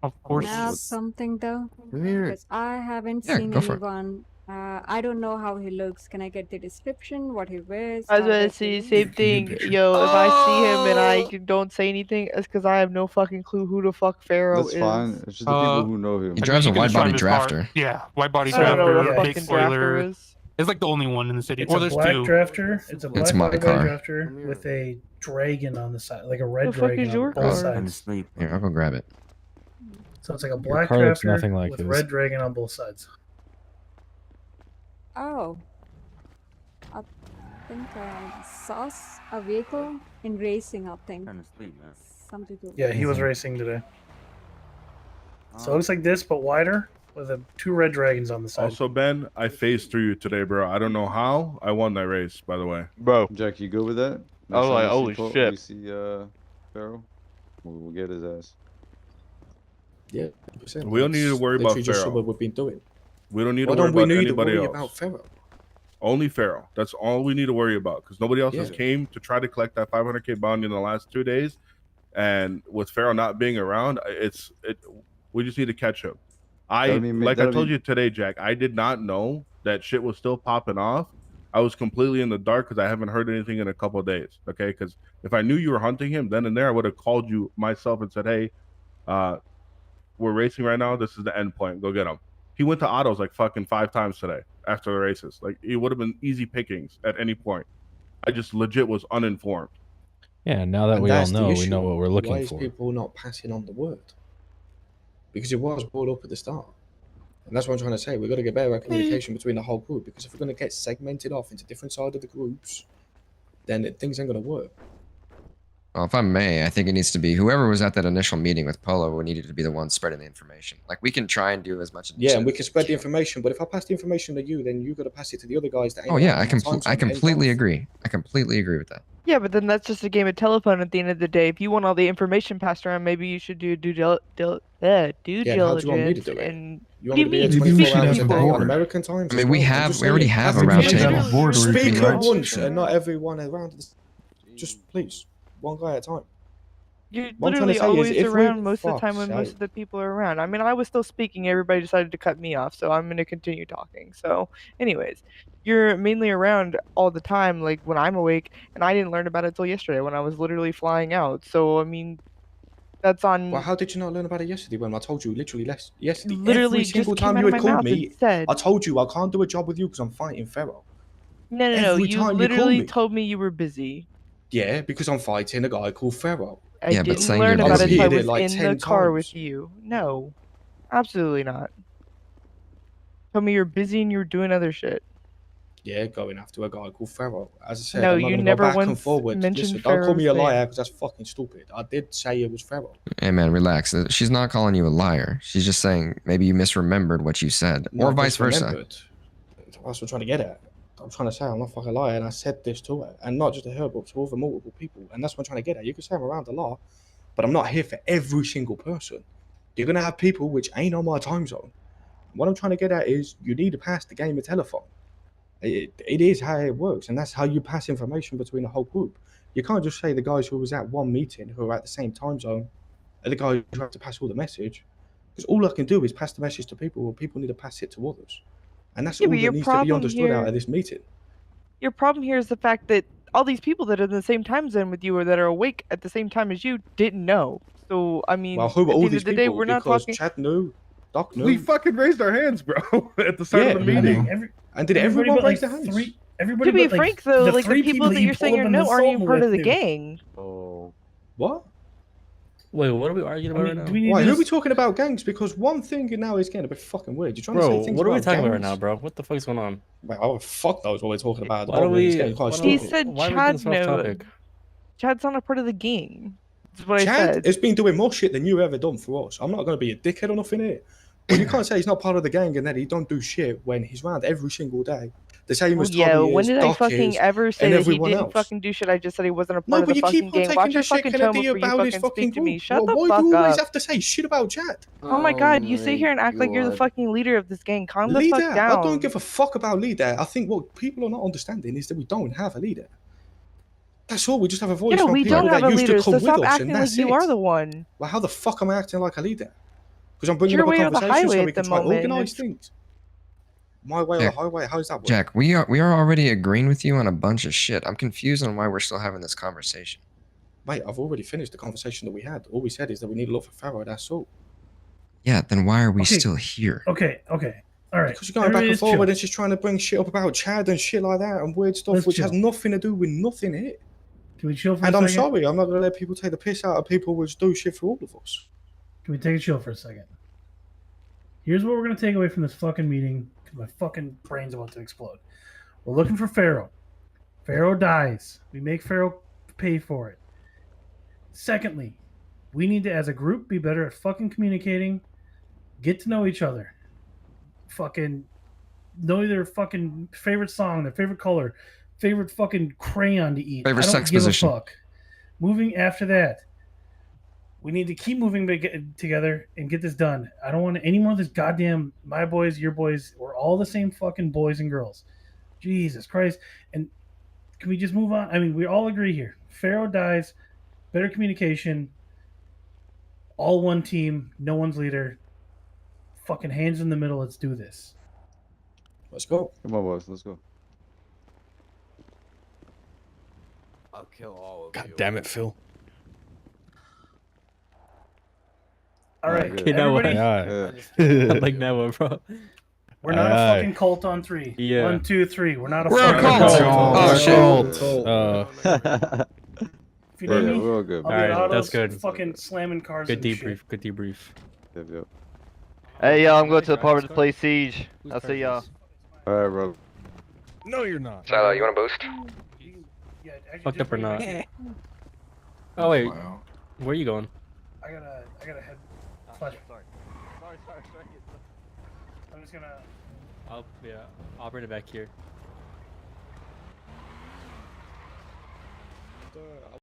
[SPEAKER 13] Of course.
[SPEAKER 4] Now something though, because I haven't
[SPEAKER 7] Yeah,
[SPEAKER 4] seen
[SPEAKER 7] go for it.
[SPEAKER 4] anyone. I don't know how he looks. Can I get the description? What he wears?
[SPEAKER 16] I was
[SPEAKER 4] how
[SPEAKER 16] about to
[SPEAKER 4] does
[SPEAKER 16] say
[SPEAKER 4] he
[SPEAKER 16] the same thing. Yo, if I see him and I don't say anything, it's because I have no fucking clue who the fuck Pharaoh
[SPEAKER 2] That's
[SPEAKER 16] is.
[SPEAKER 2] fine. It's just the people who know him.
[SPEAKER 7] He drives a
[SPEAKER 13] You can
[SPEAKER 7] wide body
[SPEAKER 13] describe his car.
[SPEAKER 7] drafter.
[SPEAKER 13] Yeah, wide body
[SPEAKER 16] I don't know what a
[SPEAKER 13] drafter, big
[SPEAKER 16] fucking drafter
[SPEAKER 13] spoiler.
[SPEAKER 16] is.
[SPEAKER 13] It's like the only one in the city.
[SPEAKER 12] It's
[SPEAKER 13] Or
[SPEAKER 12] a
[SPEAKER 13] there's
[SPEAKER 12] black
[SPEAKER 13] two.
[SPEAKER 12] drafter. It's a black
[SPEAKER 7] my
[SPEAKER 12] body
[SPEAKER 7] car.
[SPEAKER 12] drafter with a dragon on the side, like a red
[SPEAKER 16] The fuck
[SPEAKER 12] dragon
[SPEAKER 16] is
[SPEAKER 12] on
[SPEAKER 16] your
[SPEAKER 12] both
[SPEAKER 16] car?
[SPEAKER 17] I'm
[SPEAKER 12] sides.
[SPEAKER 17] asleep.
[SPEAKER 7] Here, I'll go grab it.
[SPEAKER 12] So it's like a black
[SPEAKER 15] car looks
[SPEAKER 12] drafter
[SPEAKER 15] nothing like
[SPEAKER 12] with
[SPEAKER 15] his.
[SPEAKER 12] red dragon on both sides.
[SPEAKER 4] Oh, I think I saw a vehicle in racing. I think
[SPEAKER 17] Trying to sleep, man.
[SPEAKER 4] some people.
[SPEAKER 12] Yeah, he was racing today. So it looks like this, but wider, with two red dragons on the side.
[SPEAKER 5] Also, Ben, I phased through you today, bro. I don't know how. I won that race, by the way.
[SPEAKER 1] Bro,
[SPEAKER 2] Jack, you good with that?
[SPEAKER 1] I was
[SPEAKER 2] Next
[SPEAKER 1] like,
[SPEAKER 2] time
[SPEAKER 1] holy shit.
[SPEAKER 2] we see Pharaoh, we'll get his ass.
[SPEAKER 8] Yeah,
[SPEAKER 5] We don't need to worry about
[SPEAKER 8] just
[SPEAKER 5] Pharaoh.
[SPEAKER 8] what we've been doing.
[SPEAKER 5] We don't need
[SPEAKER 8] Why
[SPEAKER 5] to worry
[SPEAKER 8] don't we
[SPEAKER 5] about
[SPEAKER 8] need to
[SPEAKER 5] anybody
[SPEAKER 8] worry
[SPEAKER 5] else.
[SPEAKER 8] about Pharaoh?
[SPEAKER 5] Only Pharaoh. That's all we need to worry about because nobody else has
[SPEAKER 8] Yeah.
[SPEAKER 5] came to try to collect that 500K bounty in the last 2 days, and with Pharaoh not being around, we just need to catch him. I told you today, Jack. I did not know that shit was still popping off. I was completely in the dark because I haven't heard anything in a couple of days. Okay, because if I knew you were hunting him then and there, I would have called you myself and said, "Hey, we're racing right now. This is the end point. Go get him." He went to autos like fucking 5 times today after the races. Like it would have been easy pickings at any point. I just legit was uninformed.
[SPEAKER 15] Yeah, now that
[SPEAKER 8] And
[SPEAKER 15] we all
[SPEAKER 8] that's the
[SPEAKER 15] know, we
[SPEAKER 8] issue.
[SPEAKER 15] know what we're
[SPEAKER 8] Why
[SPEAKER 15] looking
[SPEAKER 8] is
[SPEAKER 15] for.
[SPEAKER 8] people not passing on the word? Because it was brought up at the start. And that's what I'm trying to say. We've got to get better at communication between the whole group. Because if we're going to get segmented off into different sides of the groups, then things ain't going to work.
[SPEAKER 7] Well, if I may, I think it needs to be whoever was at that initial meeting with Polo. We needed to be the one spreading the information. Like we can try and do as much.
[SPEAKER 8] Yeah, and we can spread the information. But if I pass the information to you, then you got to pass it to the other guys that ain't
[SPEAKER 7] Oh yeah,
[SPEAKER 8] around
[SPEAKER 7] I
[SPEAKER 8] in that time zone.
[SPEAKER 7] I
[SPEAKER 8] It ain't
[SPEAKER 7] completely
[SPEAKER 8] off.
[SPEAKER 7] agree. I completely agree with that.
[SPEAKER 16] Yeah, but then that's just a game of telephone at the end of the day. If you want all the information passed around, maybe you should do due
[SPEAKER 8] Yeah, and how do you want me to
[SPEAKER 16] diligence.
[SPEAKER 8] do it?
[SPEAKER 16] And
[SPEAKER 8] You
[SPEAKER 16] what
[SPEAKER 8] want
[SPEAKER 16] do
[SPEAKER 8] me
[SPEAKER 16] you
[SPEAKER 8] to be
[SPEAKER 16] mean?
[SPEAKER 8] here
[SPEAKER 16] Speak
[SPEAKER 8] 24
[SPEAKER 16] to
[SPEAKER 8] hours a day
[SPEAKER 16] people.
[SPEAKER 8] on American times?
[SPEAKER 7] I mean,
[SPEAKER 8] as
[SPEAKER 7] we
[SPEAKER 8] well? I'm
[SPEAKER 7] have
[SPEAKER 8] just
[SPEAKER 7] we already
[SPEAKER 8] saying,
[SPEAKER 7] have a
[SPEAKER 8] pass
[SPEAKER 7] round
[SPEAKER 8] information.
[SPEAKER 7] table.
[SPEAKER 8] Speak at once and not everyone around. Just please, one guy at a time.
[SPEAKER 16] You're
[SPEAKER 8] What I'm trying to
[SPEAKER 16] literally
[SPEAKER 8] say is
[SPEAKER 16] always
[SPEAKER 8] if we-
[SPEAKER 16] around most of the time when
[SPEAKER 8] fuck's
[SPEAKER 16] most
[SPEAKER 8] sake.
[SPEAKER 16] of the people are around. I mean, I was still speaking. Everybody decided to cut me off, so I'm going to continue talking. So, anyways, you're mainly around all the time, like when I'm awake, and I didn't learn about it till yesterday when I was literally flying out. So, I mean, that's on.
[SPEAKER 8] Well, how did you not learn about it yesterday when I told you literally yesterday?
[SPEAKER 16] Literally
[SPEAKER 8] Every single
[SPEAKER 16] just came
[SPEAKER 8] time
[SPEAKER 16] out
[SPEAKER 8] you
[SPEAKER 16] of
[SPEAKER 8] had
[SPEAKER 16] my
[SPEAKER 8] called
[SPEAKER 16] mouth and
[SPEAKER 8] me,
[SPEAKER 16] said.
[SPEAKER 8] I told you I can't do a job with you because I'm fighting Pharaoh.
[SPEAKER 16] No,
[SPEAKER 8] Every
[SPEAKER 16] you
[SPEAKER 8] time you call
[SPEAKER 16] literally
[SPEAKER 8] me.
[SPEAKER 16] told me you were busy.
[SPEAKER 8] Yeah, because I'm fighting a guy called Pharaoh.
[SPEAKER 16] I didn't learn about it until I was in the car with you. No, absolutely not. Told me you're busy and you're doing other shit.
[SPEAKER 8] Yeah, going after a guy called Pharaoh. As I said,
[SPEAKER 16] No,
[SPEAKER 8] I'm not
[SPEAKER 16] you
[SPEAKER 8] going to
[SPEAKER 16] never
[SPEAKER 8] go back and
[SPEAKER 16] once
[SPEAKER 8] forward.
[SPEAKER 16] mentioned
[SPEAKER 8] Listen, don't call me a
[SPEAKER 16] Pharaoh's
[SPEAKER 8] liar
[SPEAKER 16] name.
[SPEAKER 8] because that's fucking stupid. I did say it was Pharaoh.
[SPEAKER 7] Hey man, relax. She's not calling you a liar. She's just saying maybe you misremembered what you said, or vice versa.
[SPEAKER 8] That's what I'm trying to get at. I'm trying to say I'm not fucking liar, and I said this to her, and not just to her, but to other multiple people. And that's what I'm trying to get at. You can say I'm around a lot, but I'm not here for every single person. You're gonna have people which ain't on my time zone. What I'm trying to get at is you need to pass the game of telephone. It is how it works, and that's how you pass information between a whole group. You can't just say the guys who was at one meeting who are at the same time zone are the guys who have to pass all the message. Because all I can do is pass the message to people, or people need to pass it to others. And that's all
[SPEAKER 16] but
[SPEAKER 8] that
[SPEAKER 16] your
[SPEAKER 8] needs to be
[SPEAKER 16] problem
[SPEAKER 8] understood out
[SPEAKER 16] here,
[SPEAKER 8] of this meeting.
[SPEAKER 16] your problem here is the fact that all these people that are in the same time zone with you or that are awake at the same time as you didn't know. So I mean,
[SPEAKER 8] Well, who were
[SPEAKER 16] at
[SPEAKER 8] all
[SPEAKER 16] the end
[SPEAKER 8] these
[SPEAKER 16] of the day,
[SPEAKER 8] people?
[SPEAKER 16] we're not
[SPEAKER 8] Because
[SPEAKER 16] talking.
[SPEAKER 8] Chad knew, Doc knew.
[SPEAKER 5] We fucking raised our hands, bro, at the start
[SPEAKER 8] Yeah,
[SPEAKER 5] of the
[SPEAKER 12] I
[SPEAKER 5] meeting.
[SPEAKER 12] mean,
[SPEAKER 8] and did
[SPEAKER 12] everybody
[SPEAKER 8] everyone
[SPEAKER 12] but
[SPEAKER 8] raise
[SPEAKER 12] like
[SPEAKER 8] their hands?
[SPEAKER 12] three. Everybody
[SPEAKER 16] To be
[SPEAKER 12] but like
[SPEAKER 16] frank, though,
[SPEAKER 12] the
[SPEAKER 16] like the
[SPEAKER 12] three
[SPEAKER 16] people that
[SPEAKER 12] he
[SPEAKER 16] you're saying
[SPEAKER 12] pulled
[SPEAKER 16] you
[SPEAKER 12] up in the
[SPEAKER 16] know aren't even
[SPEAKER 12] Sultan
[SPEAKER 16] part of
[SPEAKER 12] with
[SPEAKER 16] the
[SPEAKER 12] knew.
[SPEAKER 16] gang.
[SPEAKER 2] Oh.
[SPEAKER 8] What?
[SPEAKER 6] Wait, what are we arguing
[SPEAKER 12] I
[SPEAKER 6] about
[SPEAKER 12] mean,
[SPEAKER 6] right
[SPEAKER 12] do
[SPEAKER 6] now?
[SPEAKER 12] we need
[SPEAKER 8] Why?
[SPEAKER 12] to
[SPEAKER 8] Who are we
[SPEAKER 12] just,
[SPEAKER 8] talking about gangs? Because one thing now is getting a bit fucking weird. You're trying to
[SPEAKER 6] Bro,
[SPEAKER 8] say things
[SPEAKER 6] what are we
[SPEAKER 8] about
[SPEAKER 6] talking about right
[SPEAKER 8] gangs.
[SPEAKER 6] now, bro? What the fuck's going on?
[SPEAKER 8] Well, oh, fuck knows what we're talking about at the
[SPEAKER 6] Why do
[SPEAKER 8] moment. It's
[SPEAKER 6] we?
[SPEAKER 8] getting quite
[SPEAKER 6] Why,
[SPEAKER 16] He
[SPEAKER 8] stupid.
[SPEAKER 16] said
[SPEAKER 6] why are we getting
[SPEAKER 16] Chad
[SPEAKER 6] so off
[SPEAKER 16] knew.
[SPEAKER 6] topic?
[SPEAKER 16] Chad's not a part of the gang. That's what I
[SPEAKER 8] Chad
[SPEAKER 16] said.
[SPEAKER 8] has been doing more shit than you ever done for us. I'm not going to be a dickhead or nothing here. But you can't say he's not part of the gang and that he don't do shit when he's around every single day. The same
[SPEAKER 16] Well,
[SPEAKER 8] as
[SPEAKER 16] yeah,
[SPEAKER 8] Toby
[SPEAKER 16] when
[SPEAKER 8] is,
[SPEAKER 16] did I
[SPEAKER 8] Doc
[SPEAKER 16] fucking
[SPEAKER 8] is,
[SPEAKER 16] ever say
[SPEAKER 8] and
[SPEAKER 16] that he
[SPEAKER 8] everyone
[SPEAKER 16] didn't
[SPEAKER 8] else.
[SPEAKER 16] fucking do shit? I just said he wasn't a
[SPEAKER 8] No,
[SPEAKER 16] part of
[SPEAKER 8] but
[SPEAKER 16] the
[SPEAKER 8] you
[SPEAKER 16] fucking
[SPEAKER 8] keep on
[SPEAKER 16] gang.
[SPEAKER 8] taking
[SPEAKER 16] Watch
[SPEAKER 8] the
[SPEAKER 16] your
[SPEAKER 8] shit
[SPEAKER 16] fucking tone
[SPEAKER 8] Kennedy
[SPEAKER 16] before you
[SPEAKER 8] about his
[SPEAKER 16] fucking
[SPEAKER 8] fucking
[SPEAKER 16] speak to me.
[SPEAKER 8] group.
[SPEAKER 16] Shut
[SPEAKER 8] Well,
[SPEAKER 16] the
[SPEAKER 8] why do
[SPEAKER 16] fuck
[SPEAKER 8] you always
[SPEAKER 16] up.
[SPEAKER 8] have to say shit about Chad?
[SPEAKER 16] Oh my god, you sit here and act like you're the fucking leader of this gang. Calm the fuck
[SPEAKER 8] Leader?
[SPEAKER 16] down.
[SPEAKER 8] I don't give a fuck about leader. I think what people are not understanding is that we don't have a leader. That's all. We just have a voice
[SPEAKER 16] Yeah,
[SPEAKER 8] from
[SPEAKER 16] we
[SPEAKER 8] people
[SPEAKER 16] don't have
[SPEAKER 8] that
[SPEAKER 16] a
[SPEAKER 8] used to
[SPEAKER 16] leader,
[SPEAKER 8] come
[SPEAKER 16] so
[SPEAKER 8] with
[SPEAKER 16] stop
[SPEAKER 8] us,
[SPEAKER 16] acting
[SPEAKER 8] and
[SPEAKER 16] like
[SPEAKER 8] that's
[SPEAKER 16] you
[SPEAKER 8] it.
[SPEAKER 16] are the one.
[SPEAKER 8] Well, how the fuck am I acting like a leader? Because I'm bringing
[SPEAKER 16] You're
[SPEAKER 8] up a
[SPEAKER 16] way on the
[SPEAKER 8] conversation so
[SPEAKER 16] highway
[SPEAKER 8] we
[SPEAKER 16] at
[SPEAKER 8] can
[SPEAKER 16] the
[SPEAKER 8] try to
[SPEAKER 16] moment, and
[SPEAKER 8] organise
[SPEAKER 16] it's
[SPEAKER 8] things. My way or the
[SPEAKER 7] Jack,
[SPEAKER 8] highway? How does that work?
[SPEAKER 7] Jack, we are already agreeing with you on a bunch of shit. I'm confused on why we're still having this conversation.
[SPEAKER 8] Mate, I've already finished the conversation that we had. All we said is that we need to look for Pharaoh, that's all.
[SPEAKER 7] Yeah, then why are we
[SPEAKER 12] Okay.
[SPEAKER 7] still here?
[SPEAKER 12] Okay, all right.
[SPEAKER 8] Because you're going back
[SPEAKER 12] Everybody
[SPEAKER 8] and
[SPEAKER 12] just
[SPEAKER 8] forward
[SPEAKER 12] chill.
[SPEAKER 8] and just trying to bring shit up about Chad and shit like that and weird stuff
[SPEAKER 12] Let's
[SPEAKER 8] which has
[SPEAKER 12] chill.
[SPEAKER 8] nothing to do with nothing here.
[SPEAKER 12] Can we chill for
[SPEAKER 8] And
[SPEAKER 12] a
[SPEAKER 8] I'm
[SPEAKER 12] second?
[SPEAKER 8] sorry, I'm not going to let people take the piss out of people which do shit for all of us.
[SPEAKER 12] Can we take a chill for a second? Here's what we're gonna take away from this fucking meeting, because my fucking brain's about to explode. We're looking for Pharaoh. Pharaoh dies. We make Pharaoh pay for it. Secondly, we need to, as a group, be better at fucking communicating, get to know each other. Fucking know their fucking favorite song, their favorite color, favorite fucking crayon to eat.
[SPEAKER 7] Favorite
[SPEAKER 12] I don't
[SPEAKER 7] sex
[SPEAKER 12] give
[SPEAKER 7] position.
[SPEAKER 12] a fuck. Moving after that, we need to keep moving together and get this done. I don't want any more of this goddamn my boys, your boys. We're all the same fucking boys and girls. Jesus Christ. And can we just move on? I mean, we all agree here. Pharaoh dies, better communication, all one team, no one's leader. Fucking hands in the middle, let's do this.
[SPEAKER 8] Let's go.
[SPEAKER 2] Come on, boys, let's go.
[SPEAKER 11] I'll kill all of
[SPEAKER 15] God
[SPEAKER 11] you.
[SPEAKER 15] damn it, Phil.
[SPEAKER 12] All right,
[SPEAKER 2] good.
[SPEAKER 6] Okay, now what?
[SPEAKER 12] everybody.
[SPEAKER 2] Yeah.
[SPEAKER 6] I'm like, now what, bro?
[SPEAKER 12] We're not
[SPEAKER 15] Aye,
[SPEAKER 12] a
[SPEAKER 15] aye.
[SPEAKER 12] fucking cult on three.
[SPEAKER 6] Yeah.
[SPEAKER 12] 1, 2, 3. We're not a
[SPEAKER 7] We're a
[SPEAKER 12] fucking
[SPEAKER 7] cult.
[SPEAKER 12] cult.
[SPEAKER 7] Oh, shit.
[SPEAKER 12] If you need me,
[SPEAKER 2] we're all good.
[SPEAKER 12] I'll
[SPEAKER 6] All
[SPEAKER 12] be at
[SPEAKER 6] right,
[SPEAKER 12] autos,
[SPEAKER 6] that's good.
[SPEAKER 12] fucking slamming cars.
[SPEAKER 6] Good
[SPEAKER 12] and shit.
[SPEAKER 6] debrief. Good debrief.
[SPEAKER 2] Yep.
[SPEAKER 1] Hey, y'all, I'm going to the apartment to play Siege. I'll see y'all.
[SPEAKER 2] All right, bro.
[SPEAKER 15] No, you're not.
[SPEAKER 7] Shiloh, you want to boost?
[SPEAKER 12] Yeah, actually,
[SPEAKER 6] Fucked
[SPEAKER 12] just
[SPEAKER 6] up or
[SPEAKER 12] bring
[SPEAKER 6] not?
[SPEAKER 12] it back.
[SPEAKER 6] Oh wait,
[SPEAKER 9] Wow.
[SPEAKER 6] where are you going?
[SPEAKER 12] I gotta head. Flash.
[SPEAKER 1] Sorry.
[SPEAKER 12] I'm just gonna.
[SPEAKER 6] I'll bring it back here.
[SPEAKER 8] I